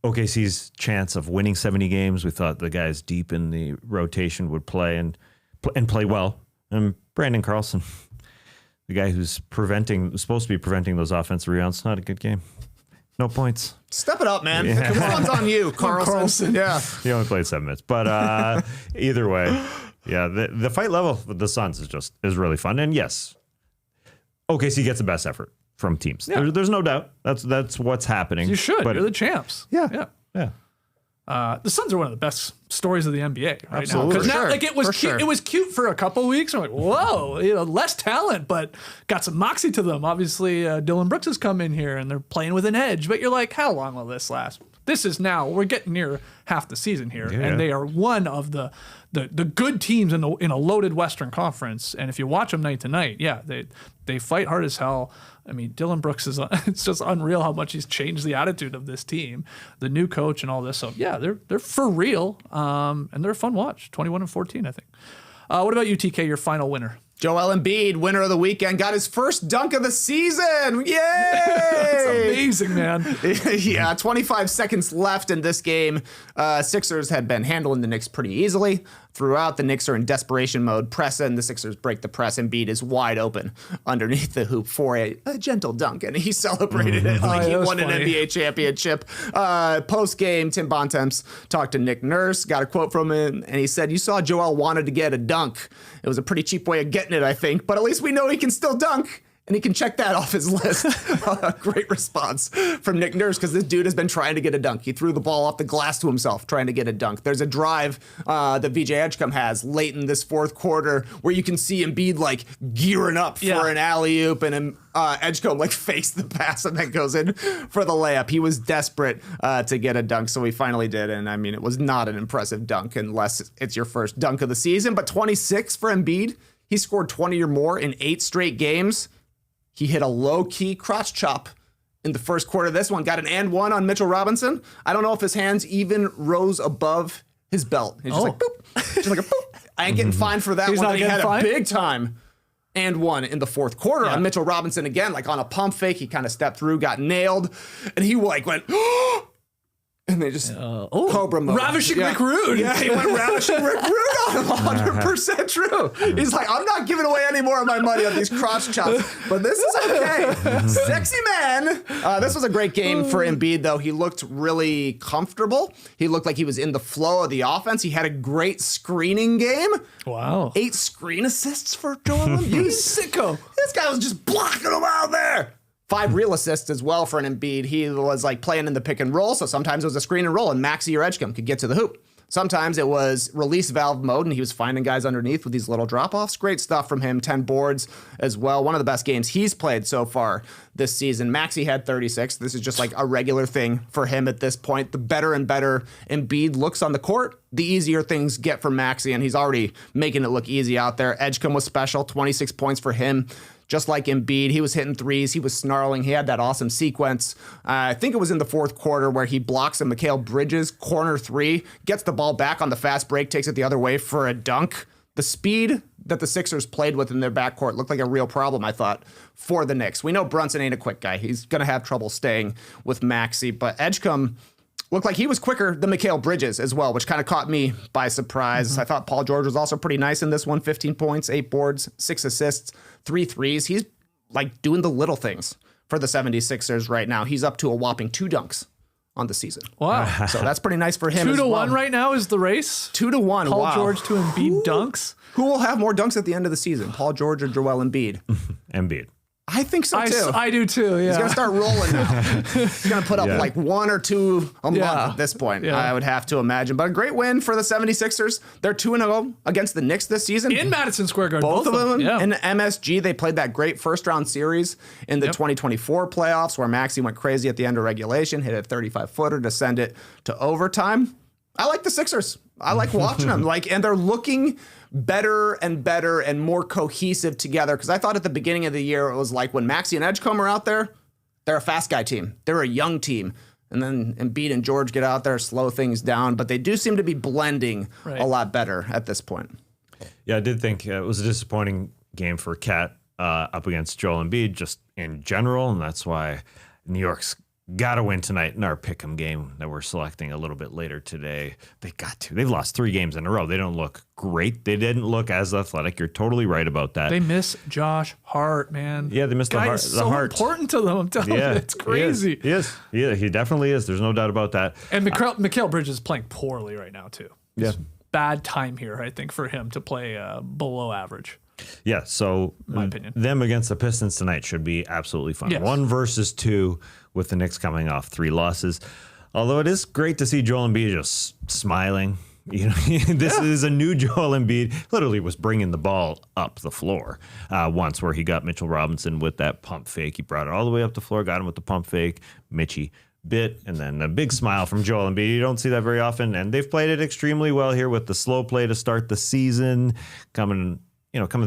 OKC's chance of winning 70 games, we thought the guys deep in the rotation would play and play well. And Brandon Carlson, the guy who's supposed to be preventing those offensive rebounds, not a good game. No points. Step it up, man. Come on, on you, Carlson. Yeah. He only played 7 minutes. But either way, the fight level with the Suns is really fun. And yes, OKC gets the best effort from teams. Yeah. There's no doubt. That's what's happening. You should. You're the champs. Yeah. The Suns are one of the best stories of the NBA right Absolutely. now. Because now, like it was cute. It was cute for a couple of weeks. We're like, whoa, less talent, but got some moxie to them. Obviously, Dylan Brooks has come in here and they're playing with an edge. But you're like, how long will this last? This is now. We're getting near half the season here, and they are one of the good teams in a loaded Western Conference. And if you watch them night to night, they fight hard as hell. I mean, Dylan Brooks it's just unreal how much he's changed the attitude of this team, the new coach and all this. So they're for real. And they're a fun watch. 21-14, I think. What about you, TK, your final winner? Joel Embiid, winner of the weekend, got his first dunk of the season. Yay! It's amazing, man. Yeah, 25 seconds left in this game. Sixers had been handling the Knicks pretty easily. Throughout, the Knicks are in desperation mode, pressing. The Sixers break the press. Embiid is wide open underneath the hoop for a gentle dunk, and he celebrated it like he won an NBA championship. Post-game, Tim Bontemps talked to Nick Nurse, got a quote from him, and he said, "You saw Joel wanted to get a dunk. It was a pretty cheap way of getting it, I think, but at least we know he can still dunk." And he can check that off his list. Great response from Nick Nurse, because this dude has been trying to get a dunk. He threw the ball off the glass to himself trying to get a dunk. There's a drive that VJ Edgecombe has late in this fourth quarter where you can see Embiid like gearing up for an alley-oop, and Edgecombe like fakes the pass and then goes in for the layup. He was desperate to get a dunk, so he finally did. And I mean, it was not an impressive dunk unless it's your first dunk of the season, but 26 for Embiid. He scored 20 or more in 8 straight games. He hit a low-key crotch chop in the first quarter of this one. Got an and one on Mitchell Robinson. I don't know if his hands even rose above his belt. He's just like, boop. Just like a boop. I ain't getting fined for that one. But he had a big time and one in the fourth quarter on Mitchell Robinson again, like on a pump fake. He kind of stepped through, got nailed, and he like went, and they just Cobra mode. Ravishing Rick Rude. Yeah, he went ravishing Rick Rude on him. 100% true. He's like, I'm not giving away any more of my money on these cross chops, but this is okay. Sexy man. This was a great game for Embiid, though. He looked really comfortable. He looked like he was in the flow of the offense. He had a great screening game. Wow. 8 screen assists for Joel Embiid. He's sicko. This guy was just blocking them out there. 5 real assists as well for an Embiid. He was like playing in the pick and roll, so sometimes it was a screen and roll, and Maxey or Edgecombe could get to the hoop. Sometimes it was release valve mode, and he was finding guys underneath with these little drop-offs. Great stuff from him. 10 boards as well. One of the best games he's played so far this season. Maxey had 36. This is just like a regular thing for him at this point. The better and better Embiid looks on the court, the easier things get for Maxey, and he's already making it look easy out there. Edgecombe was special. 26 points for him. Just like Embiid, he was hitting threes. He was snarling. He had that awesome sequence. I think it was in the fourth quarter where he blocks a Mikal Bridges corner 3, gets the ball back on the fast break, takes it the other way for a dunk. The speed that the Sixers played with in their backcourt looked like a real problem, I thought, for the Knicks. We know Brunson ain't a quick guy. He's going to have trouble staying with Maxey, but Edgecombe looked like he was quicker than Mikal Bridges as well, which kind of caught me by surprise. I thought Paul George was also pretty nice in this one. 15 points, 8 boards, 6 assists, 3 threes. He's like doing the little things for the 76ers right now. He's up to a whopping 2 dunks on the season. Wow. So that's pretty nice for him. 2-1 right now is the race. 2-1. Paul George to Embiid dunks. Who will have more dunks at the end of the season, Paul George or Joel Embiid? Embiid. I think so too. I do too. Yeah. He's gonna start rolling now. He's gonna put up like 1 or 2 a month at this point. I would have to imagine. But a great win for the 76ers. They're 2-0 against the Knicks this season. In Madison Square Garden. Both of them Yeah. in MSG. They played that great first round series in the 2024 playoffs where Maxey went crazy at the end of regulation, hit a 35-footer to send it to overtime. I like the Sixers. I like watching them. And they're looking better and more cohesive together. Because I thought at the beginning of the year, it was like when Maxey and Edgecombe are out there, they're a fast guy team. They're a young team. And then Embiid and George get out there, slow things down. But they do seem to be blending a lot better at this point. Yeah, I did think it was a disappointing game for Cat up against Joel Embiid just in general. And that's why New York's got to win tonight in our pick'em game that we're selecting a little bit later today. They got to. They've lost 3 games in a row. They don't look great. They didn't look as athletic. You're totally right about that. They miss Josh Hart, man. Yeah, they missed the Hart. Is so important to them. I'm telling you, it's crazy. He is. Yeah, he definitely is. There's no doubt about that. And Mikal Bridges is playing poorly right now too. Yeah. It's bad time here, I think, for him to play below average. Yeah, so in my opinion, them against the Pistons tonight should be absolutely fun. Yes. 1 versus 2 with the Knicks coming off 3 losses. Although it is great to see Joel Embiid just smiling. You know, this is a new Joel Embiid. Literally was bringing the ball up the floor once, where he got Mitchell Robinson with that pump fake. He brought it all the way up the floor, got him with the pump fake. Mitchie bit, and then a big smile from Joel Embiid. You don't see that very often, and they've played it extremely well here with the slow play to start the season, coming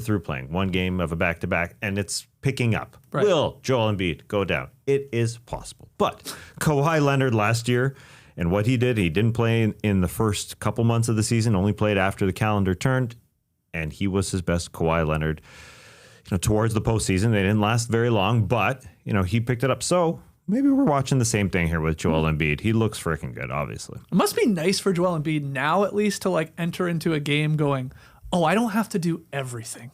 through, playing 1 game of a back-to-back, and it's picking up. Right. Will Joel Embiid go down? It is possible. But Kawhi Leonard last year, and what he didn't play in the first couple months of the season, only played after the calendar turned, and he was his best Kawhi Leonard towards the postseason. They didn't last very long, but he picked it up. So maybe we're watching the same thing here with Joel Embiid. He looks freaking good, obviously. It must be nice for Joel Embiid now, at least, to enter into a game going, oh, I don't have to do everything.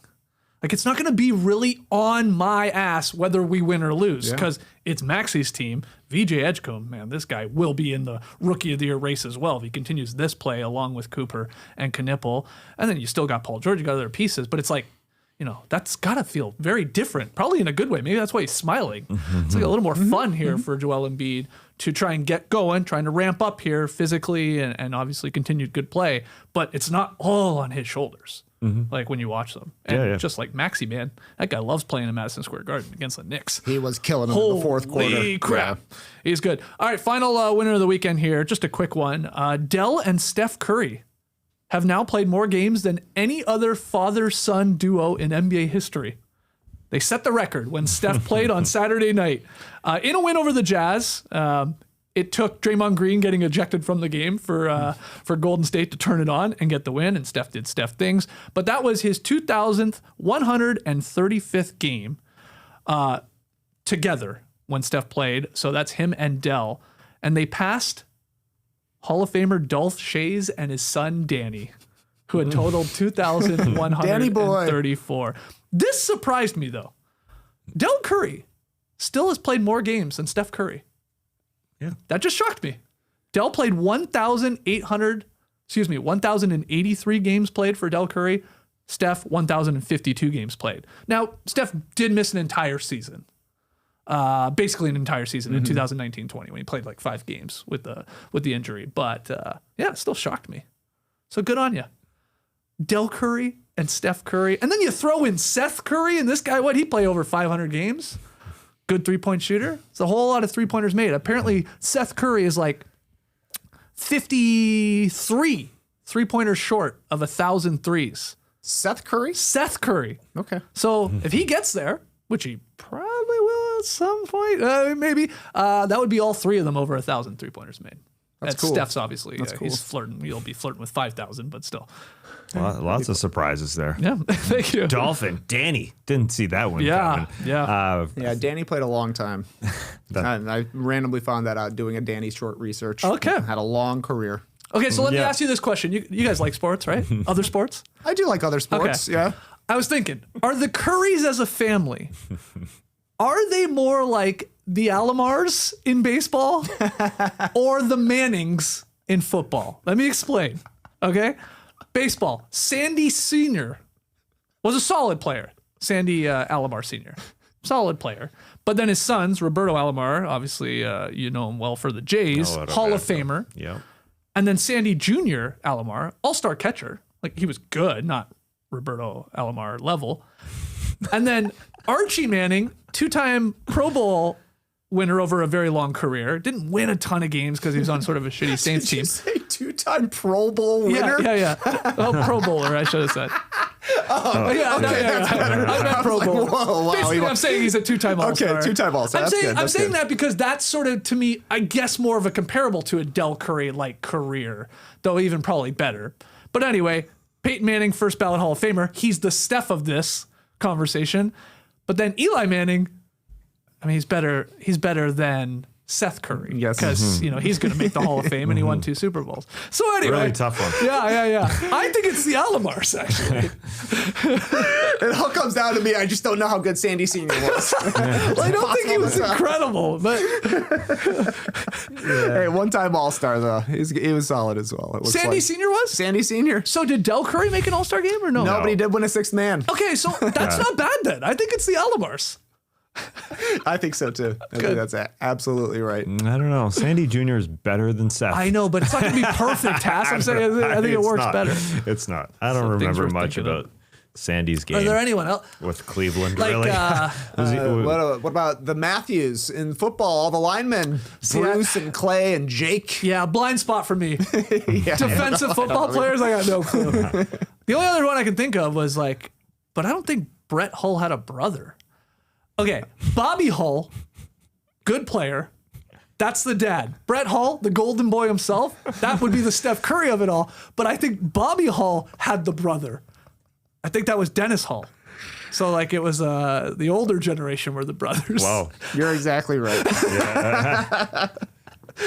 It's not going to be really on my ass whether we win or lose, because it's Maxey's team. VJ Edgecombe, man, this guy will be in the Rookie of the Year race as well if he continues this play along with Cooper and Knipple. And then you still got Paul George, you got other pieces, but it's that's got to feel very different, probably in a good way. Maybe that's why he's smiling. It's a little more fun here for Joel Embiid to try and get going, trying to ramp up here physically and obviously continued good play, but it's not all on his shoulders. When you watch them. And just like Maxey, man, that guy loves playing in Madison Square Garden against the Knicks. He was killing them in the fourth quarter. Holy crap. Yeah. He's good. All right, final winner of the weekend here. Just a quick one. Dell and Steph Curry have now played more games than any other father-son duo in NBA history. They set the record when Steph played on Saturday night. In a win over the Jazz, it took Draymond Green getting ejected from the game for Golden State to turn it on and get the win, and Steph did Steph things. But that was his 2,135th game together when Steph played. So that's him and Dell. And they passed Hall of Famer Dolph Schayes and his son Danny, who had totaled 2,134. This surprised me, though. Dell Curry still has played more games than Steph Curry. Yeah. That just shocked me. Dell played 1,083 games played for Dell Curry. Steph, 1,052 games played. Now, Steph did miss an entire season. Basically an entire season in 2019-20 when he played 5 games with the injury. But it still shocked me. So good on you. Dell Curry and Steph Curry. And then you throw in Seth Curry, and this guy, he play over 500 games? Good 3-point shooter. It's a whole lot of 3-pointers made. Apparently, Seth Curry is 53 3-pointers short of 1,000 threes. Seth Curry? Seth Curry. Okay. So if he gets there, which he probably will at some point, maybe, that would be all 3 of them over 1,000 3-pointers made. That's cool. Steph's obviously, cool. He's flirting. He'll be flirting with 5,000, but still. Lots of surprises there. Yeah, thank you. Dolphin, Danny. Didn't see that one coming. Yeah. Danny played a long time. I randomly found that out doing a Danny short research. Okay. Had a long career. Okay, so let me ask you this question. You guys like sports, right? Other sports? I do like other sports, yeah. I was thinking, are the Currys as a family, are they more like the Alomars in baseball or the Mannings in football? Let me explain, okay? Baseball, Sandy Sr. was a solid player. Sandy Alomar Sr. solid player. But then his sons, Roberto Alomar, obviously you know him well for the Jays, Hall of Famer. Yep. And then Sandy Jr. Alomar, all-star catcher. Like, he was good, not Roberto Alomar level. And then Archie Manning, 2-time Pro Bowl winner over a very long career. Didn't win a ton of games because he was on sort of a shitty Saints team. Did you say 2-time Pro Bowl winner? Yeah. Oh, Pro Bowler, I should have said. I meant Pro Bowl. Whoa, wow. Basically, I'm saying he's a 2-time All-Star. Okay, 2-time All-Star. I'm saying that because that's sort of, to me, I guess more of a comparable to a Dell Curry-like career, though even probably better. But anyway, Peyton Manning, first ballot Hall of Famer. He's the Steph of this conversation. But then Eli Manning, I mean, he's better than Seth Curry. Yes. Because, he's going to make the Hall of Fame and he won 2 Super Bowls. So anyway. Really tough one. Yeah. I think it's the Alomars, actually. It all comes down to me. I just don't know how good Sandy Sr. was. Well, I don't think he was incredible, but Hey, 1-time All-Star, though. He was solid as well. It was Sandy Sr. was? Sandy Sr. So did Del Curry make an All-Star game or no? No, but he did win a 6th man. Okay, so that's not bad then. I think it's the Alomars. I think so, too. I think that's absolutely right. I don't know. Sandy Jr. is better than Seth. I know, but it's not going to be perfect, Tass. I'm saying I think it works better. It's not. I don't remember much about Sandy's game. Are there anyone else? With Cleveland, Like, really? What about the Matthews in football? All the linemen, Bruce and Clay and Jake. Yeah, blind spot for me. Defensive football players, I got no clue. The only other one I can think of was but I don't think Brett Hull had a brother. Okay, Bobby Hull, good player. That's the dad. Brett Hull, the golden boy himself, that would be the Steph Curry of it all. But I think Bobby Hull had the brother. I think that was Dennis Hull. So it was the older generation were the brothers. Wow. You're exactly right.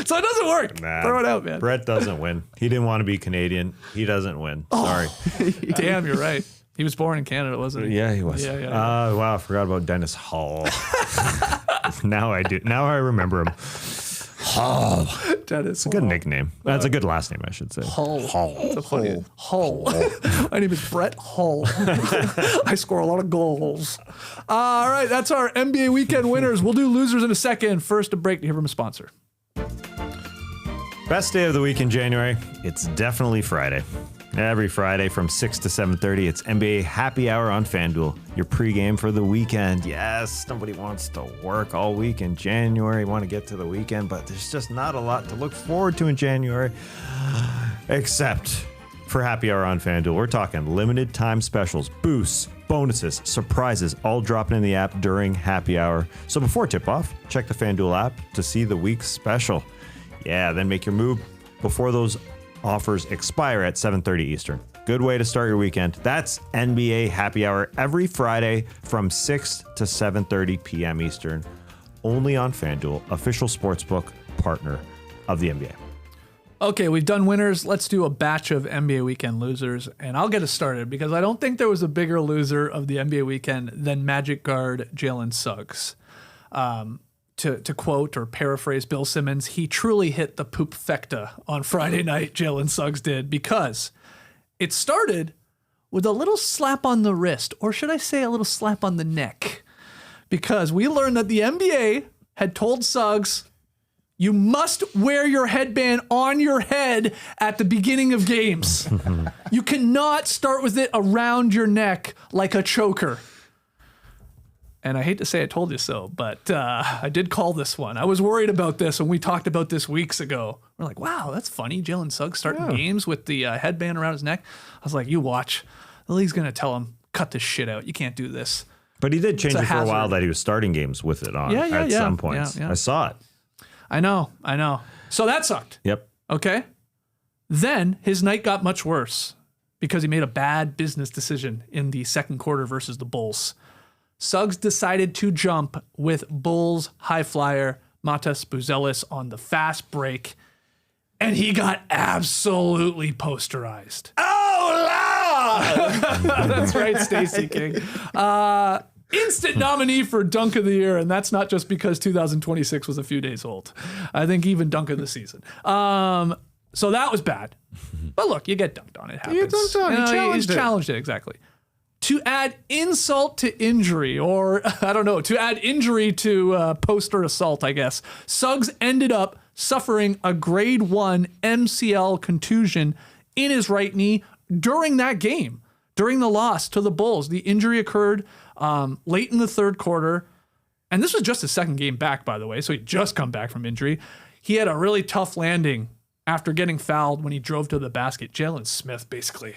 So it doesn't work. Nah, Throw it out, man. Brett doesn't win. He didn't want to be Canadian. He doesn't win. Sorry. Damn, you're right. He was born in Canada, wasn't he? Yeah, he was. Yeah. Wow, I forgot about Dennis Hull. Now I do. Now I remember him. Hull. Dennis. It's a good nickname. That's a good last name, I should say. Hull. It's a funny Hull. My name is Brett Hull. I score a lot of goals. All right, that's our NBA weekend winners. We'll do losers in a second. First, a break to hear from a sponsor. Best day of the week in January. It's definitely Friday. Every Friday from 6 to 7:30, it's NBA Happy Hour on FanDuel, your pregame for the weekend. Yes, nobody wants to work all week in January, want to get to the weekend, but there's just not a lot to look forward to in January, except for Happy Hour on FanDuel. We're talking limited time specials, boosts, bonuses, surprises, all dropping in the app during Happy Hour. So before tip-off, check the FanDuel app to see the week's special. Yeah, then make your move before those offers expire at 7:30 Eastern. Good way to start your weekend. That's NBA Happy Hour every Friday from 6 to 7:30 p.m. Eastern. Only on FanDuel, official sportsbook partner of the NBA. Okay, we've done winners. Let's do a batch of NBA weekend losers, and I'll get us started because I don't think there was a bigger loser of the NBA weekend than Magic guard Jalen Suggs. To quote or paraphrase Bill Simmons, he truly hit the poop-fecta on Friday night, Jalen Suggs did, because it started with a little slap on the wrist, or should I say a little slap on the neck, because we learned that the NBA had told Suggs, you must wear your headband on your head at the beginning of games. You cannot start with it around your neck like a choker. And I hate to say I told you so, but I did call this one. I was worried about this when we talked about this weeks ago. We're like, wow, that's funny. Jalen Suggs starting games with the headband around his neck. I was like, you watch. The league's going to tell him, cut this shit out. You can't do this. But he did change it for a while that he was starting games with it on at some points. I saw it. I know. So that sucked. Yep. Okay. Then his night got much worse because he made a bad business decision in the second quarter versus the Bulls. Suggs decided to jump with Bulls high flyer Matas Buzelis on the fast break, and he got absolutely posterized. Oh, Lord! That's right, Stacey King. Instant nominee for Dunk of the Year, and that's not just because 2026 was a few days old. I think even Dunk of the Season. So that was bad. But look, you get dunked on. It happens. You dunked on. He challenged it. Challenged it, exactly. to add insult to injury, or I don't know, to add injury to poster assault, I guess, Suggs ended up suffering a grade 1 MCL contusion in his right knee during that game, during the loss to the Bulls. The injury occurred late in the third quarter, and this was just his second game back, by the way, so he just come back from injury. He had a really tough landing after getting fouled when he drove to the basket. Jalen Smith basically,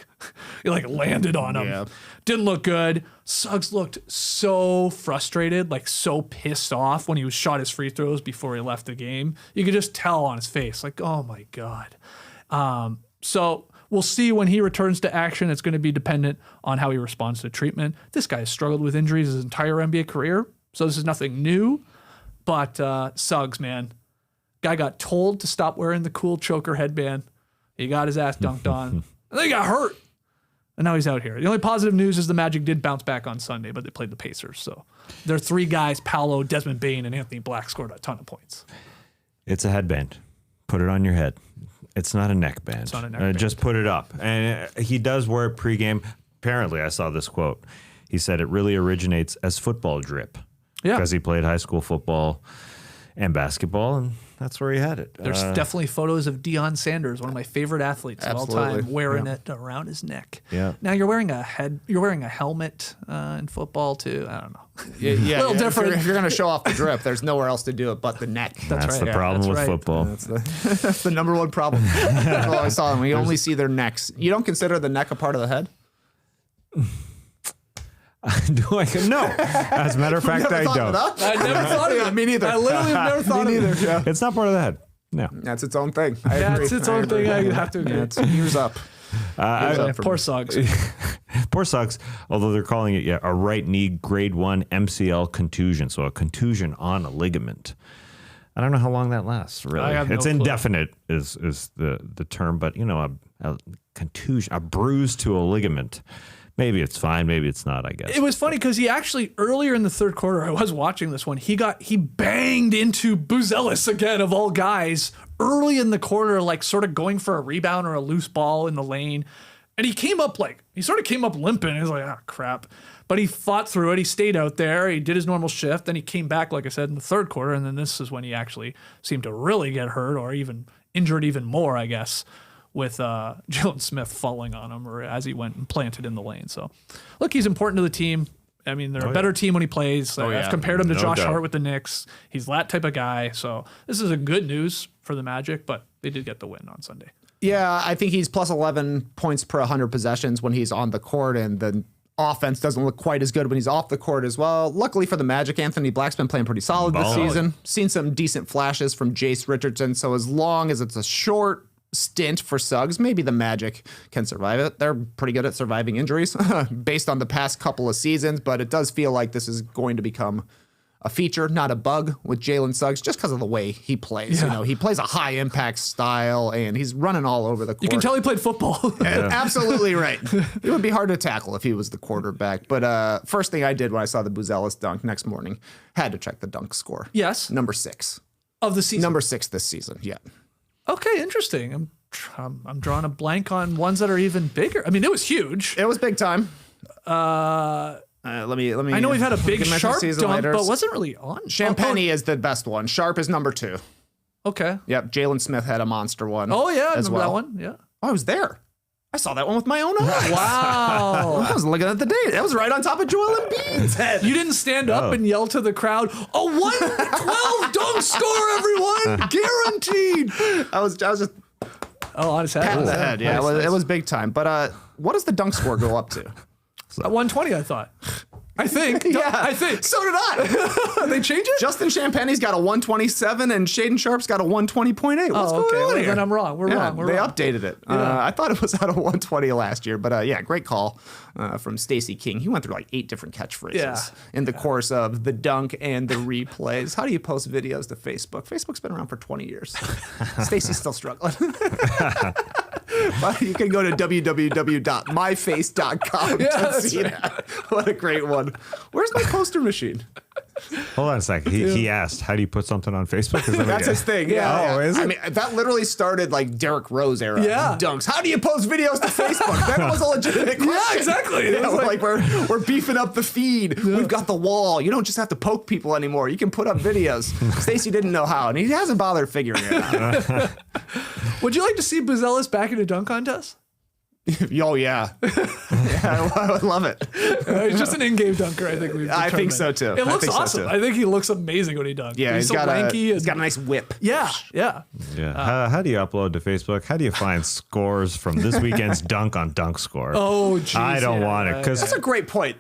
he like landed on him. Yeah. Didn't look good. Suggs looked so frustrated, like so pissed off when he shot his free throws before he left the game. You could just tell on his face, like, oh my God. So we'll see when he returns to action. It's going to be dependent on how he responds to treatment. This guy has struggled with injuries his entire NBA career, so this is nothing new. But Suggs, man, guy got told to stop wearing the cool choker headband. He got his ass dunked on. And then he got hurt. And now he's out here. The only positive news is the Magic did bounce back on Sunday, but they played the Pacers. So their three guys, Paolo, Desmond Bane, and Anthony Black, scored a ton of points. It's a headband. Put it on your head. It's not a neckband. It's not a neckband. Just put it up. And he does wear it pregame. Apparently, I saw this quote. He said it really originates as football drip. Yeah. Because he played high school football and basketball, and that's where he had it. There's definitely photos of Deion Sanders, one of my favorite athletes of all time, wearing it around his neck. Yeah. Now you're wearing a helmet in football too. I don't know. Yeah, a little different. If you're going to show off the drip, there's nowhere else to do it but the neck. That's right. The problem with football. That's the number one problem. I saw them. We only see their necks. You don't consider the neck a part of the head? No. As a matter of fact, I don't. I never thought of it. Me neither. I literally have never thought of it. Yeah. It's not part of the head. No. That's its own thing. That's its own thing. I have to agree. Yeah, it's years up. Poor Suggs. Poor Suggs, although they're calling it a right knee grade 1 MCL contusion, so a contusion on a ligament. I don't know how long that lasts, really. It's indefinite is the term, but, a contusion, a bruise to a ligament. Maybe it's fine. Maybe it's not, I guess. It was funny because he actually, earlier in the third quarter, I was watching this one, he banged into Buzelis again, of all guys, early in the quarter, like sort of going for a rebound or a loose ball in the lane. And he came up limping. He was like, crap. But he fought through it. He stayed out there. He did his normal shift. Then he came back, like I said, in the third quarter. And then this is when he actually seemed to really get hurt or even injured even more, I guess, with Jalen Smith falling on him or as he went and planted in the lane. So, look, he's important to the team. I mean, they're a better team when he plays. I've compared him to Josh Hart with the Knicks. He's that type of guy. So, this is a good news for the Magic, but they did get the win on Sunday. Yeah, I think he's plus 11 points per 100 possessions when he's on the court, and the offense doesn't look quite as good when he's off the court as well. Luckily for the Magic, Anthony Black's been playing pretty solid this season. Seen some decent flashes from Jace Richardson. So, as long as it's a short stint for Suggs, maybe the Magic can survive it. They're pretty good at surviving injuries based on the past couple of seasons, but it does feel like this is going to become a feature, not a bug, with Jalen Suggs, just because of the way he plays. Yeah. He plays a high impact style, and he's running all over the court. You can tell he played football. Absolutely right. It would be hard to tackle if he was the quarterback. But first thing I did when I saw the Buzelis dunk next morning, had to check the dunk score. Yes. Number 6 of the season. Number 6 this season. Yeah. Okay, interesting. I'm drawing a blank on ones that are even bigger. I mean, it was huge. It was big time. Let me. I know we've had a big Sharp dunk, but wasn't really on. Champagny is the best one. Sharp is number 2. Okay. Yep. Jalen Smith had a monster one. Oh yeah, I remember that one. Yeah. I was there. I saw that one with my own eyes. Wow. I was looking at the date. That was right on top of Joel Embiid's head. You didn't stand up and yell to the crowd, a 112 dunk score, everyone! Guaranteed! I was just on his head. Patting the head. Yeah, nice. It was big time. But what does the dunk score go up to? At 120, I thought. I think. Yeah, I think. So did I. They changed it? Justin Champagne's got a 127 and Shaden Sharp's got a 120.8. What's going on here? Then I'm wrong. We're wrong. They updated it. Yeah. I thought it was out of 120 last year, but great call from Stacey King. He went through like 8 different catchphrases in the course of the dunk and the replays. How do you post videos to Facebook? Facebook's been around for 20 years. Stacey's still struggling. But you can go to www.myface.com to see that. What a great one. Where's my poster machine? Hold on a second. He asked, how do you put something on Facebook? That's his thing. Yeah. Oh, is it? I mean, that literally started like Derrick Rose era. Yeah. Dunks. How do you post videos to Facebook? That was a legitimate question. Yeah, exactly. It was like we're beefing up the feed. We've got the wall. You don't just have to poke people anymore. You can put up videos. Stacey didn't know how, and he hasn't bothered figuring it out. Would you like to see Buzelis back in a dunk contest? Oh, yeah. I would love it. He's just an in-game dunker, I think. I think so, too. It looks awesome. So, too. I think he looks amazing when he dunks. Yeah, he's so lanky. he's got a nice whip. Yeah. Yeah. How do you upload to Facebook? How do you find scores from this weekend's dunk on Dunk Score? Oh, geez. I don't want it because That's a great point.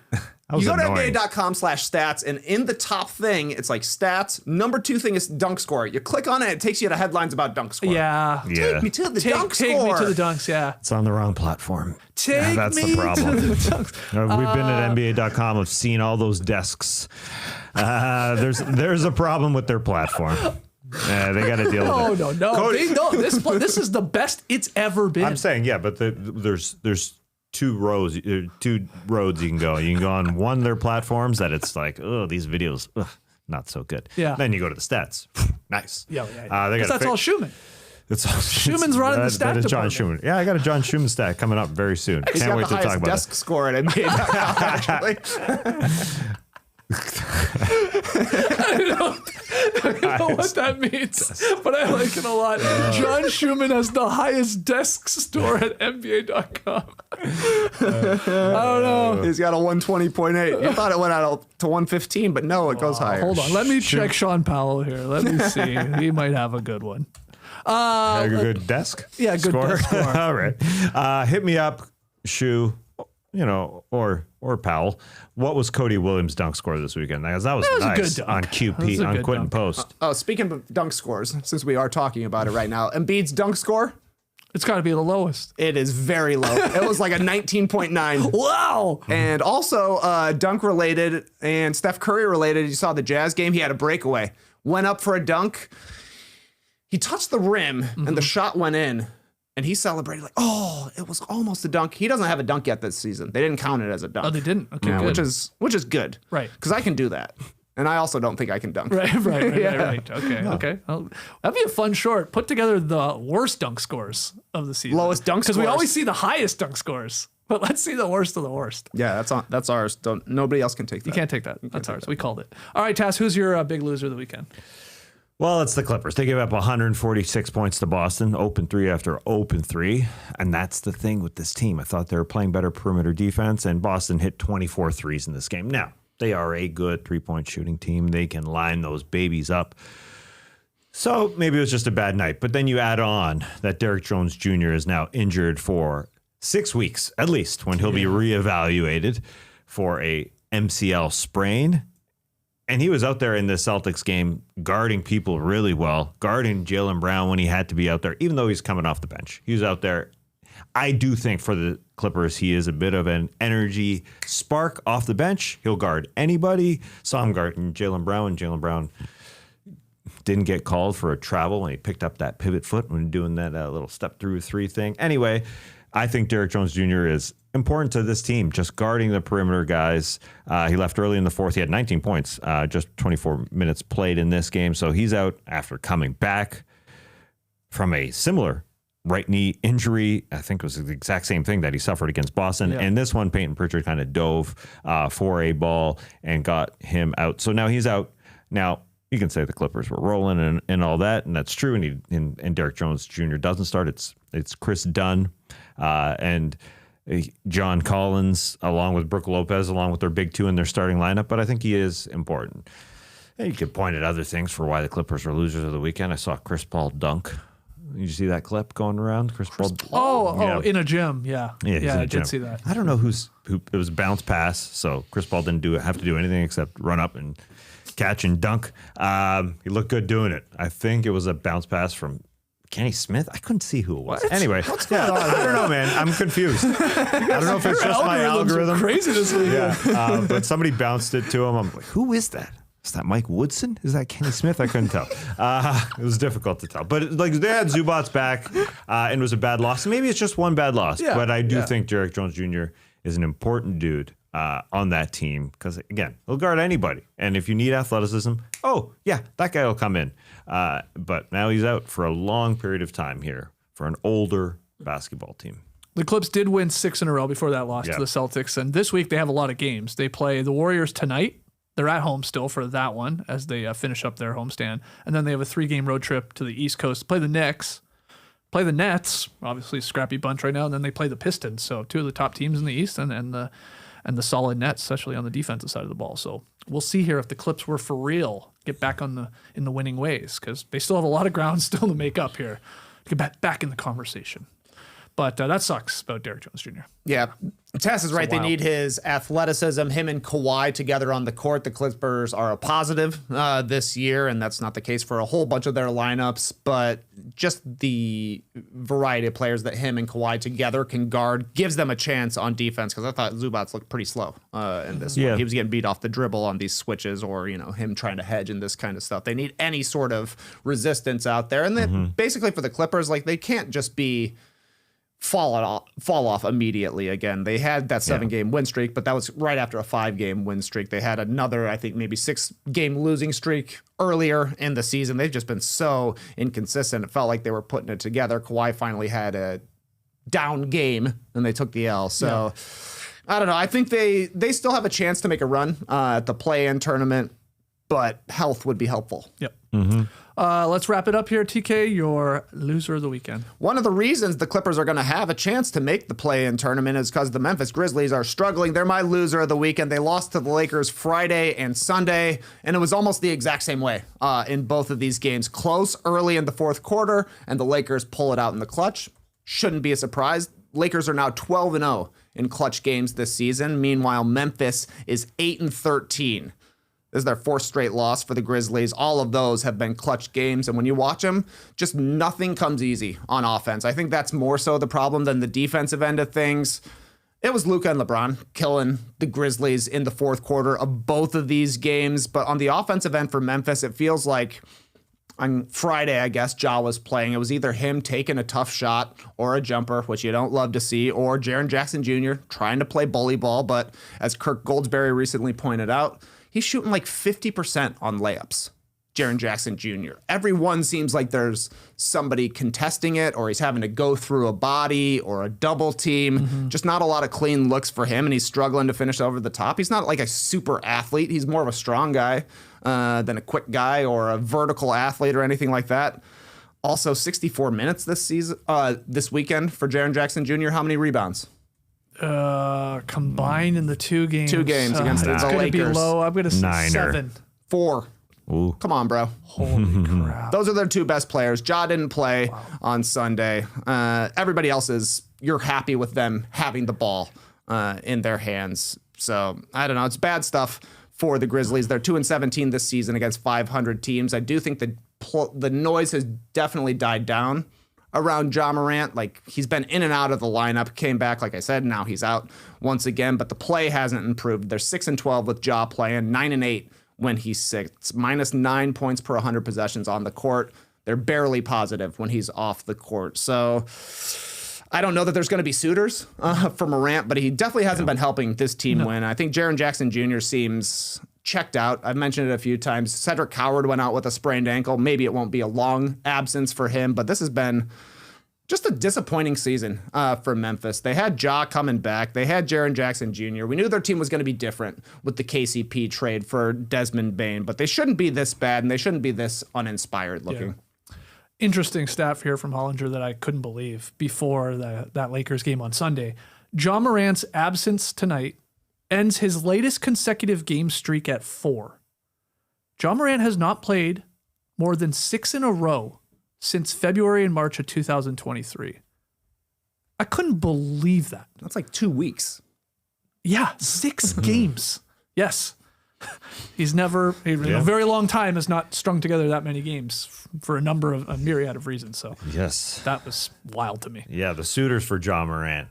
was You go annoying. to NBA.com/stats, and in the top thing, it's like stats. Number 2 thing is dunk score. You click on it, it takes you to headlines about dunk score. Yeah. Take me to the dunk Take score. me to the dunks, yeah. it's on the wrong platform. Take That's me the problem. to the dunks. We've been at NBA.com. I've seen all those desks. There's a problem with their platform. They got to deal with it. No. Cody- This is the best it's ever been. I'm saying, yeah, but there's two roads you can go. You can go on one of their platforms that it's like, oh, these videos, not so good. Yeah. Then you go to the stats. Nice. Yeah. They That's all Schumann. It's all Schumann's running the stat That is John department. Schumann. Yeah, I got a John Schumann stat coming up very soon. He's Can't got wait the to talk highest about desk score at NBA.com, actually. I don't know what that means, but I like it a lot. John Schumann has the highest desk score at NBA.com. I don't know. He's got a 120.8. You thought it went out to 115, but no, it goes higher. Hold on. Let me check Sean Powell here. Let me see. He might have a good one. a good desk. Yeah, good score. desk score. All right. Hit me up, Shu, or Powell. What was Cody Williams' dunk score this weekend? That was a nice good dunk. on That was QP a on good Quit and dunk. Post. Oh, speaking of dunk scores, since we are talking about it right now, Embiid's dunk score, It's got to be the lowest. it is very low. It was like a 19.9. Wow. And also dunk related and Steph Curry related. You saw the Jazz game. He had a breakaway. Went up for a dunk. He touched the rim and the shot went in. And he celebrated like, oh, it was almost a dunk. He doesn't have a dunk yet this season. They didn't count it as a dunk. Oh, they didn't? Okay, Yeah, good. which is good. Right. Because I can do that. And I also don't think I can dunk. Right. Okay. Well, that'd be a fun short. Put together the worst dunk scores of the season. Lowest dunk Because we scores. always see the highest dunk scores. But let's see the worst of the worst. Yeah, that's ours. Nobody else can take that. You can't take that. That's ours. We called it. All right, Tass, who's your big loser of the weekend? Well, it's the Clippers. They gave up 146 points to Boston, open 3 after open 3. And that's the thing with this team. I thought they were playing better perimeter defense, and Boston hit 24 threes in this game. Now, they are a good three-point shooting team. They can line those babies up. So maybe it was just a bad night. But then you add on that Derrick Jones Jr. is now injured for 6 weeks, at least, when he'll be reevaluated for a MCL sprain. And he was out there in the Celtics game guarding people really well, guarding Jaylen Brown when he had to be out there, even though he's coming off the bench. He was out there. I do think for the Clippers, he is a bit of an energy spark off the bench. He'll guard anybody. Saw him guarding Jaylen Brown, and Jaylen Brown didn't get called for a travel, and he picked up that pivot foot when doing that little step through 3 thing. Anyway, I think Derrick Jones Jr. is important to this team, just guarding the perimeter guys. He left early in the fourth. He had 19 points, just 24 minutes played in this game. So he's out after coming back from a similar right knee injury. I think it was the exact same thing that he suffered against Boston. Yeah. And this one, Peyton Pritchard kind of dove for a ball and got him out. So now he's out. Now, you can say the Clippers were rolling and all that, and that's true. And Derrick Jones Jr. doesn't start. It's Chris Dunn and John Collins, along with Brook Lopez, along with their big two in their starting lineup. But I think he is important. And you could point at other things for why the Clippers were losers of the weekend. I saw Chris Paul dunk. Did you see that clip going around? Chris Paul. Oh, in a gym. Yeah. he's in I a gym. did see that. I don't know who. It was a bounce pass, so Chris Paul didn't have to do anything except run up and catch and dunk. He looked good doing it. I think it was a bounce pass from Kenny Smith. I couldn't see who it was. Anyway, I don't know, man. I'm confused. I don't know if it's just my Algorithms are algorithm. crazy this week. Yeah, but somebody bounced it to him. I'm like, who is that? Is that Mike Woodson? Is that Kenny Smith? I couldn't tell. It was difficult to tell. But like they had Zubats back, and it was a bad loss. Maybe it's just one bad loss. Yeah, But I do yeah. think Derrick Jones Jr. is an important dude on that team because, again, he'll guard anybody. And if you need athleticism, oh, yeah, that guy will come in. But now he's out for a long period of time here for an older basketball team. The Clips did win 6 in a row before that loss to the Celtics. And this week they have a lot of games. They play the Warriors tonight. They're at home still for that one as they finish up their homestand. And then they have a 3-game road trip to the East Coast to play the Knicks, play the Nets, obviously a scrappy bunch right now, and then they play the Pistons. So 2 of the top teams in the East and the solid Nets, especially on the defensive side of the ball. So we'll see here if the Clips were for real, get back in the winning ways, because they still have a lot of ground still to make up here to get back in the conversation. But that sucks about Derrick Jones Jr. Yeah, Tess is right. They need his athleticism. Him and Kawhi together on the court. The Clippers are a positive this year, and that's not the case for a whole bunch of their lineups. But just the variety of players that him and Kawhi together can guard gives them a chance on defense. Because I thought Zubats looked pretty slow in this one. He was getting beat off the dribble on these switches, or him trying to hedge and this kind of stuff. They need any sort of resistance out there, and then basically for the Clippers, like they can't just be fall off immediately again. They had that 7-game win streak, but that was right after a 5-game win streak. They had another, I think, maybe 6-game losing streak earlier in the season. They've just been so inconsistent. It felt like they were putting it together. Kawhi finally had a down game, and they took the L. So, I don't know. I think they still have a chance to make a run at the play-in tournament, but health would be helpful. Yep. Let's wrap it up here, TK, your loser of the weekend. One of the reasons the Clippers are going to have a chance to make the play-in tournament is because the Memphis Grizzlies are struggling. They're my loser of the weekend. They lost to the Lakers Friday and Sunday, and it was almost the exact same way in both of these games. Close early in the fourth quarter, and the Lakers pull it out in the clutch. Shouldn't be a surprise. Lakers are now 12-0 in clutch games this season. Meanwhile, Memphis is 8-13. This is their 4th straight loss for the Grizzlies. All of those have been clutch games, and when you watch them, just nothing comes easy on offense. I think that's more so the problem than the defensive end of things. It was Luka and LeBron killing the Grizzlies in the fourth quarter of both of these games, but on the offensive end for Memphis, it feels like on Friday, I guess, Ja was playing. It was either him taking a tough shot or a jumper, which you don't love to see, or Jaren Jackson Jr. trying to play bully ball, but as Kirk Goldsberry recently pointed out, he's shooting like 50% on layups, Jaren Jackson Jr. Every one seems like there's somebody contesting it, or he's having to go through a body or a double team. Just not a lot of clean looks for him, and he's struggling to finish over the top. He's not like a super athlete. He's more of a strong guy than a quick guy or a vertical athlete or anything like that. Also, 64 minutes this weekend for Jaren Jackson Jr. How many rebounds? Combined in the 2 games. 2 games against the Lakers. It's going to be low. I'm going to say 7. 4. Ooh. Come on, bro. Holy crap. Those are their 2 best players. Ja didn't play on Sunday. Everybody else you're happy with them having the ball in their hands. So, I don't know. It's bad stuff for the Grizzlies. They're 2-17 this season against 500 teams. I do think the noise has definitely died down around Ja Morant. Like, he's been in and out of the lineup, came back, like I said, now he's out once again, but the play hasn't improved. They're 6-12 with Ja playing, 9-8 when he sits, minus 9 points per 100 possessions on the court. They're barely positive when he's off the court. So I don't know that there's going to be suitors for Morant, but he definitely hasn't been helping this team win. I think Jaren Jackson Jr. seems checked out. I've mentioned it a few times. Cedric Howard went out with a sprained ankle. Maybe it won't be a long absence for him, but this has been just a disappointing season for Memphis. They had Ja coming back. They had Jaren Jackson Jr. We knew their team was going to be different with the KCP trade for Desmond Bane, but they shouldn't be this bad, and they shouldn't be this uninspired looking. Yeah. Interesting stat here from Hollinger that I couldn't believe before that Lakers game on Sunday. Ja Morant's absence tonight ends his latest consecutive game streak at 4. Ja Morant has not played more than 6 in a row since February and March of 2023. I couldn't believe that. That's like 2 weeks. Yeah, 6 games. Yes. He's never, in a very long time, has not strung together that many games for a myriad of reasons. So yes, that was wild to me. Yeah, the suitors for Ja Morant.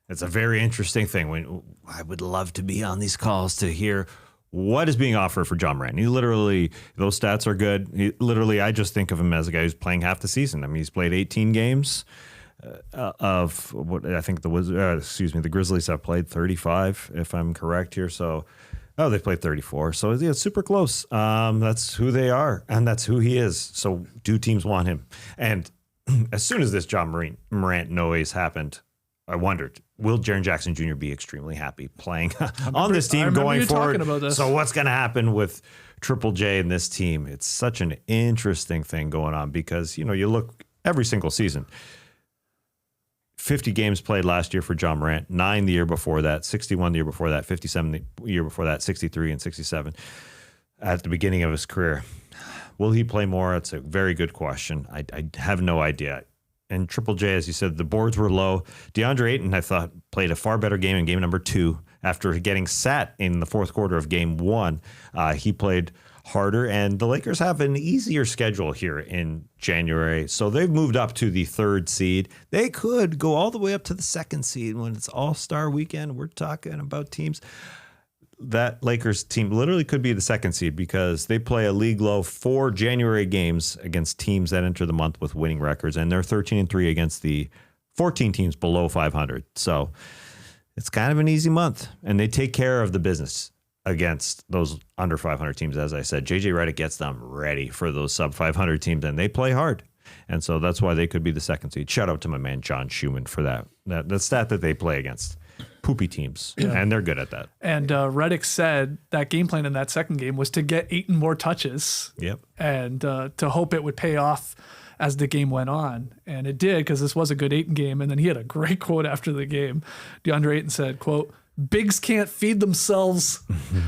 It's a very interesting thing. I would love to be on these calls to hear what is being offered for Ja Morant. Those stats are good. I just think of him as a guy who's playing half the season. I mean, he's played 18 games. of what I think the Grizzlies have played 35, if I'm correct here. So, they played 34. So it's super close. That's who they are, and that's who he is. So do teams want him? And as soon as this John Morant noise happened, I wondered, will Jaren Jackson Jr. be extremely happy playing on this team going forward? So what's going to happen with Triple J and this team? It's such an interesting thing going on because, you look every single season. 50 games played last year for John Morant, 9 the year before that, 61 the year before that, 57 the year before that, 63 and 67 at the beginning of his career. Will he play more? It's a very good question. I have no idea. And Triple J, as you said, the boards were low. DeAndre Ayton, I thought, played a far better game in game number 2 after getting sat in the fourth quarter of game 1. He played harder, and the Lakers have an easier schedule here in January. So they've moved up to the 3rd seed. They could go all the way up to the 2nd seed when it's All-Star weekend. We're talking about teams. That Lakers team literally could be the 2nd seed because they play a league low 4 January games against teams that enter the month with winning records, and they're 13-3 against the 14 teams below 500. So it's kind of an easy month, and they take care of the business against those under 500 teams. As I said, JJ Redick gets them ready for those sub 500 teams, and they play hard. And so that's why they could be the 2nd seed. Shout out to my man John Schumann for that stat that they play against poopy teams, and they're good at that. And Redick said that game plan in that second game was to get Ayton more touches. Yep. And to hope it would pay off as the game went on. And it did, because this was a good Ayton game. And then he had a great quote after the game. DeAndre Ayton said, quote, "Bigs can't feed themselves.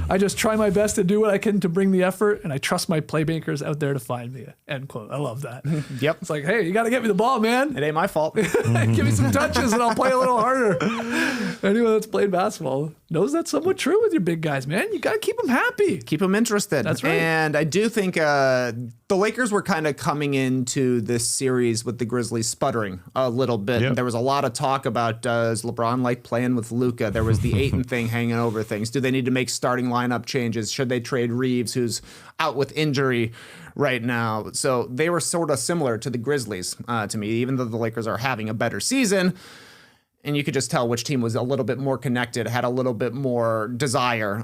I just try my best to do what I can to bring the effort, and I trust my playmakers out there to find me." End quote. I love that. Yep. It's like, hey, you got to get me the ball, man. It ain't my fault. Give me some touches and I'll play a little harder. Anyone that's played basketball knows that's somewhat true with your big guys, man. You got to keep them happy. Keep them interested. That's right. And I do think the Lakers were kind of coming into this series with the Grizzlies sputtering a little bit. Yep. There was a lot of talk about, does LeBron like playing with Luka? There was the Ayton thing hanging over things. Do they need to make starting lineup changes? Should they trade Reeves, who's out with injury right now? So they were sort of similar to the Grizzlies to me, even though the Lakers are having a better season. And you could just tell which team was a little bit more connected, had a little bit more desire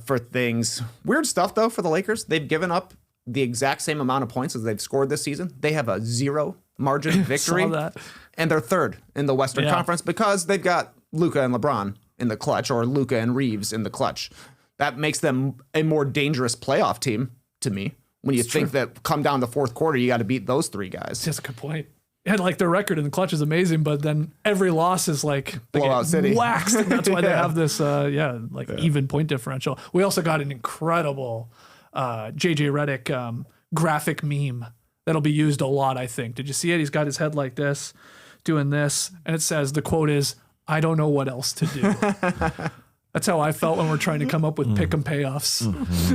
for things. Weird stuff, though, for the Lakers. They've given up the exact same amount of points as they've scored this season. They have a 0 margin victory. Saw that. And they're 3rd in the Western Conference because they've got Luka and LeBron in the clutch, or Luka and Reeves in the clutch. That makes them a more dangerous playoff team to me. When you think that come down the fourth quarter, you got to beat those 3 guys. That's a good point. And like their record in the clutch is amazing, but then every loss is like Blowout City. Waxed. And that's why they have this, even point differential. We also got an incredible JJ Redick graphic meme that'll be used a lot, I think. Did you see it? He's got his head like this, doing this, and it says, the quote is, "I don't know what else to do." That's how I felt when we're trying to come up with pick 'em payoffs.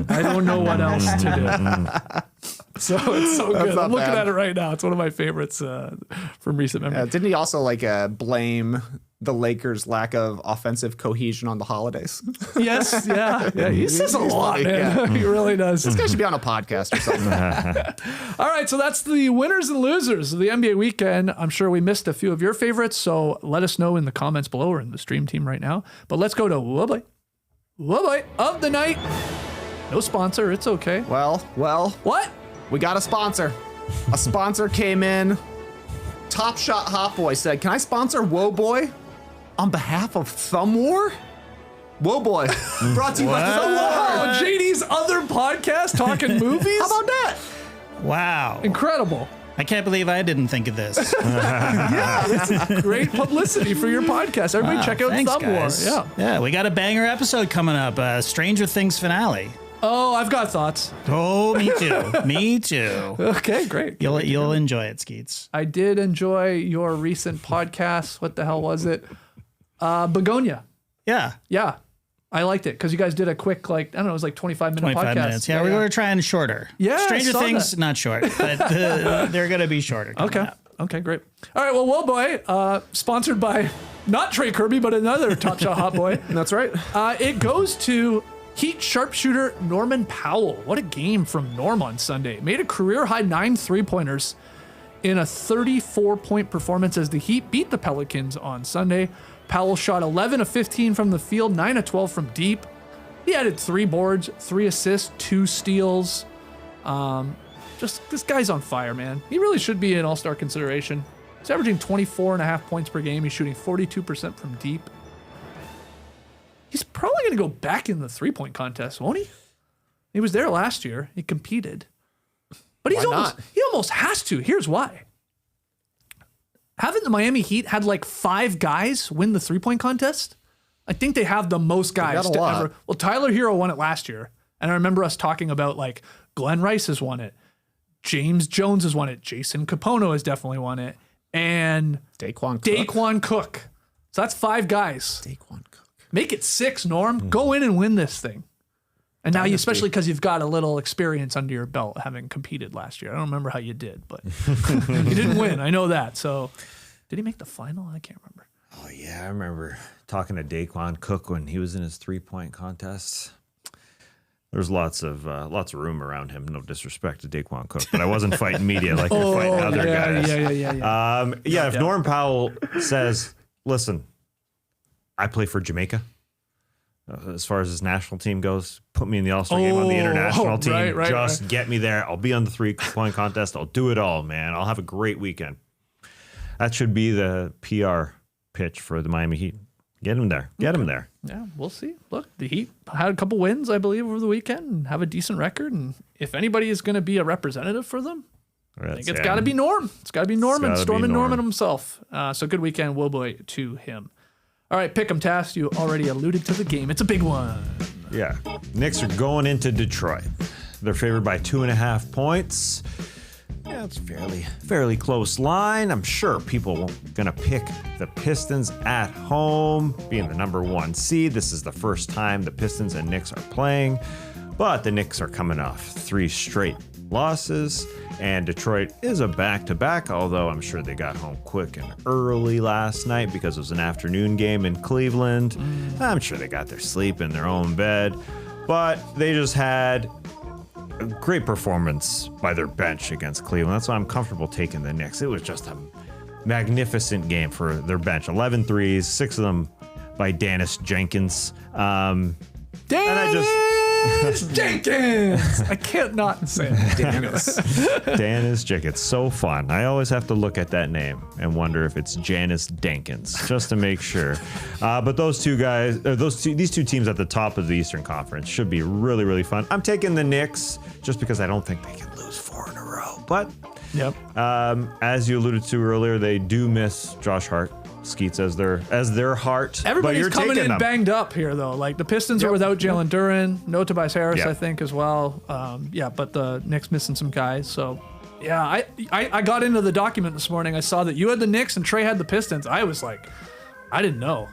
I don't know what else to do. So it's so good. I'm looking at it right now. It's one of my favorites from recent memory. Didn't he also blame the Lakers' lack of offensive cohesion on the holidays? Yes, yeah. He says a lot, man. Yeah. He really does. This guy should be on a podcast or something. All right, so that's the winners and losers of the NBA weekend. I'm sure we missed a few of your favorites, so let us know in the comments below or in the stream team right now. But let's go to Woboy of the night. No sponsor, it's okay. Well. What? We got a sponsor. A sponsor came in. Top Shot Hot Boy said, "Can I sponsor Woboy on behalf of Thumb War?" Woboy, brought to you by Thumb War. Wow, JD's other podcast talking movies? How about that? Wow. Incredible. I can't believe I didn't think of this. Yeah, this is great publicity for your podcast. Everybody Wow, check out thanks, Thumb War. guys. Yeah. Yeah, we got a banger episode coming up. Stranger Things finale. Oh, I've got thoughts. Oh, me too. Me too. Okay, great. You'll enjoy it, Skeets. I did enjoy your recent podcast. What the hell was it? Begonia. Yeah. Yeah. I liked it because you guys did a quick, it was 25-minute 25 podcast. minutes. Yeah, we were trying shorter. Yeah, I Stranger saw Things, that. not short, but they're going to be shorter. Okay. Okay, great. All right, well, Woboy, sponsored by not Trey Kirby, but another Top Shot Hot Boy. That's right. It goes to Heat sharpshooter Norman Powell. What a game from Norm on Sunday. Made a career-high 9 3-pointers in a 34-point performance as the Heat beat the Pelicans on Sunday. Powell shot 11 of 15 from the field, 9 of 12 from deep. He added 3 boards, 3 assists, 2 steals. Just this guy's on fire, man. He really should be in all-star consideration. He's averaging 24.5 points per game. He's shooting 42% from deep. He's probably going to go back in the three-point contest, won't he? He was there last year. He competed. But he almost has to. Here's why. Haven't the Miami Heat had like 5 guys win the three-point contest? I think they have the most guys to ever. Well, Tyler Hero won it last year. And I remember us talking about like Glenn Rice has won it. James Jones has won it. Jason Capono has definitely won it. And Daquan Cook. So that's 5 guys. Daquan Cook. Make it 6, Norm. Go in and win this thing. And now, especially because you've got a little experience under your belt having competed last year. I don't remember how you did, but you didn't win. I know that. So did he make the final? I can't remember. Oh, yeah. I remember talking to Daquan Cook when he was in his three-point contest. There's lots of room around him. No disrespect to Daquan Cook, but I wasn't fighting media like you're fighting other guys. Yeah. If Norm Powell says, listen, I play for Jamaica. As far as his national team goes, put me in the All-Star game on the international team. Just get me there. I'll be on the three-point contest. I'll do it all, man. I'll have a great weekend. That should be the PR pitch for the Miami Heat. Get him there. Get him there. Yeah, we'll see. Look, the Heat had a couple wins, I believe, over the weekend and have a decent record. And if anybody is going to be a representative for them, I think it's got to be Norm. It's got to be Norman, Stormin' Norman himself. So good weekend, Woboy, to him. All right, Pick'em Task. You already alluded to the game. It's a big one. Yeah. Knicks are going into Detroit. They're favored by 2.5 points. Yeah, it's fairly close line. I'm sure people are going to pick the Pistons at home, being the number 1 seed. This is the first time the Pistons and Knicks are playing. But the Knicks are coming off 3 straight losses. And Detroit is a back-to-back, although I'm sure they got home quick and early last night because it was an afternoon game in Cleveland. I'm sure they got their sleep in their own bed. But they just had a great performance by their bench against Cleveland. That's why I'm comfortable taking the Knicks. It was just a magnificent game for their bench. 11 threes, 6 of them by Dennis Jenkins. Jenkins! I can't not say it. Dennis Jenkins. So fun. I always have to look at that name and wonder if it's Janice Dankins, just to make sure. But those two guys, these two teams at the top of the Eastern Conference should be really, really fun. I'm taking the Knicks just because I don't think they can lose 4 in a row. But as you alluded to earlier, they do miss Josh Hart. Skeets as their heart. Everybody's coming in banged up here, though. Like the Pistons are without Jalen Duren, no Tobias Harris, I think, as well. But the Knicks missing some guys. So, yeah, I got into the document this morning. I saw that you had the Knicks and Trey had the Pistons. I was like, I didn't know.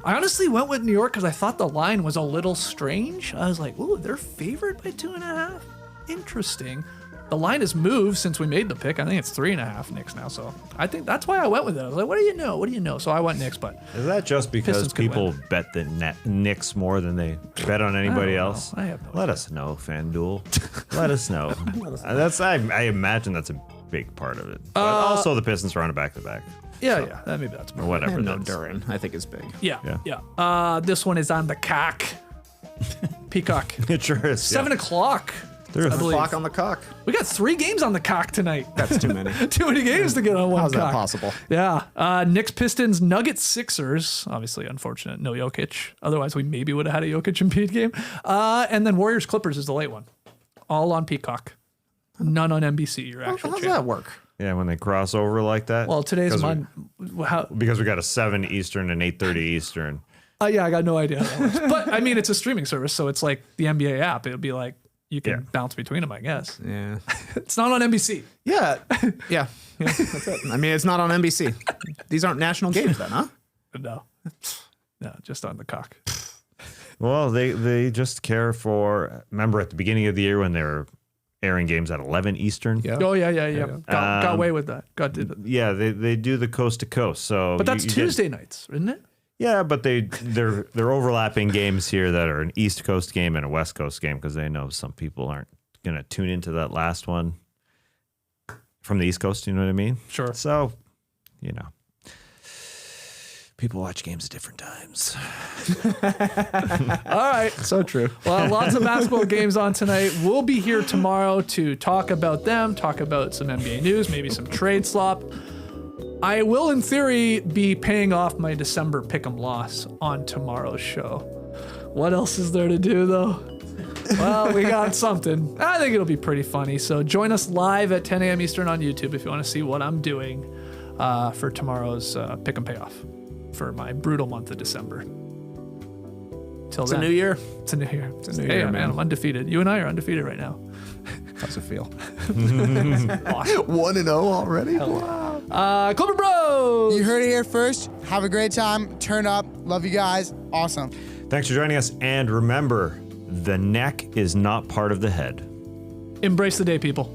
I honestly went with New York because I thought the line was a little strange. I was like, ooh, they're favored by 2.5. Interesting. The line has moved since we made the pick. I think it's 3.5 Knicks now. So I think that's why I went with it. I was like, what do you know? What do you know? So I went Knicks, but is that just because people bet the Knicks more than they bet on anybody else? I have no Let us know, FanDuel. Let us know. I imagine that's a big part of it. But also the Pistons are on a back-to-back. Yeah. Maybe that's or whatever. No Duren, I think is big. Yeah. This one is on the cock. Peacock. It sure is. 7 o'clock. There's a clock on the cock. We got 3 games on the cock tonight. That's too many. Too many games to get on one How's cock. that possible? Yeah. Knicks, Pistons, Nuggets, Sixers. Obviously, unfortunate. No Jokic. Otherwise, we maybe would have had a Jokic Embiid game. And then Warriors, Clippers is the late one. All on Peacock. None on NBC, your actual How does channel. that work? Yeah, when they cross over like that. Well, today's Monday. Because we got a 7 Eastern and 8:30 Eastern. Yeah, I got no idea how that works. But, I mean, it's a streaming service, so it's like the NBA app. It would be like, you can bounce between them, I guess. Yeah. It's not on NBC. Yeah. That's it. I mean, it's not on NBC. These aren't national games then, huh? No, just on the cock. Well, they just care for. Remember at the beginning of the year when they were airing games at 11 Eastern? Yeah. Oh, yeah. Got away with that. Yeah, they do the coast to coast. So, but that's Tuesday nights, isn't it? Yeah, but they're overlapping games here that are an East Coast game and a West Coast game because they know some people aren't going to tune into that last one from the East Coast. You know what I mean? Sure. So, you know, people watch games at different times. All right. So true. Well, lots of basketball games on tonight. We'll be here tomorrow to talk about them, talk about some NBA news, maybe some trade slop. I will, in theory, be paying off my December pick'em loss on tomorrow's show. What else is there to do, though? Well, we got something. I think it'll be pretty funny. So join us live at 10 a.m. Eastern on YouTube if you want to see what I'm doing for tomorrow's pick'em payoff for my brutal month of December. Till It's then. a new year. It's a new year. a new year, man. I'm undefeated. You and I are undefeated right now. How's it feel? Awesome. 1-0 already? Wow. Clipper Bros! You heard it here first. Have a great time. Turn up. Love you guys. Awesome. Thanks for joining us. And remember, the neck is not part of the head. Embrace the day, people.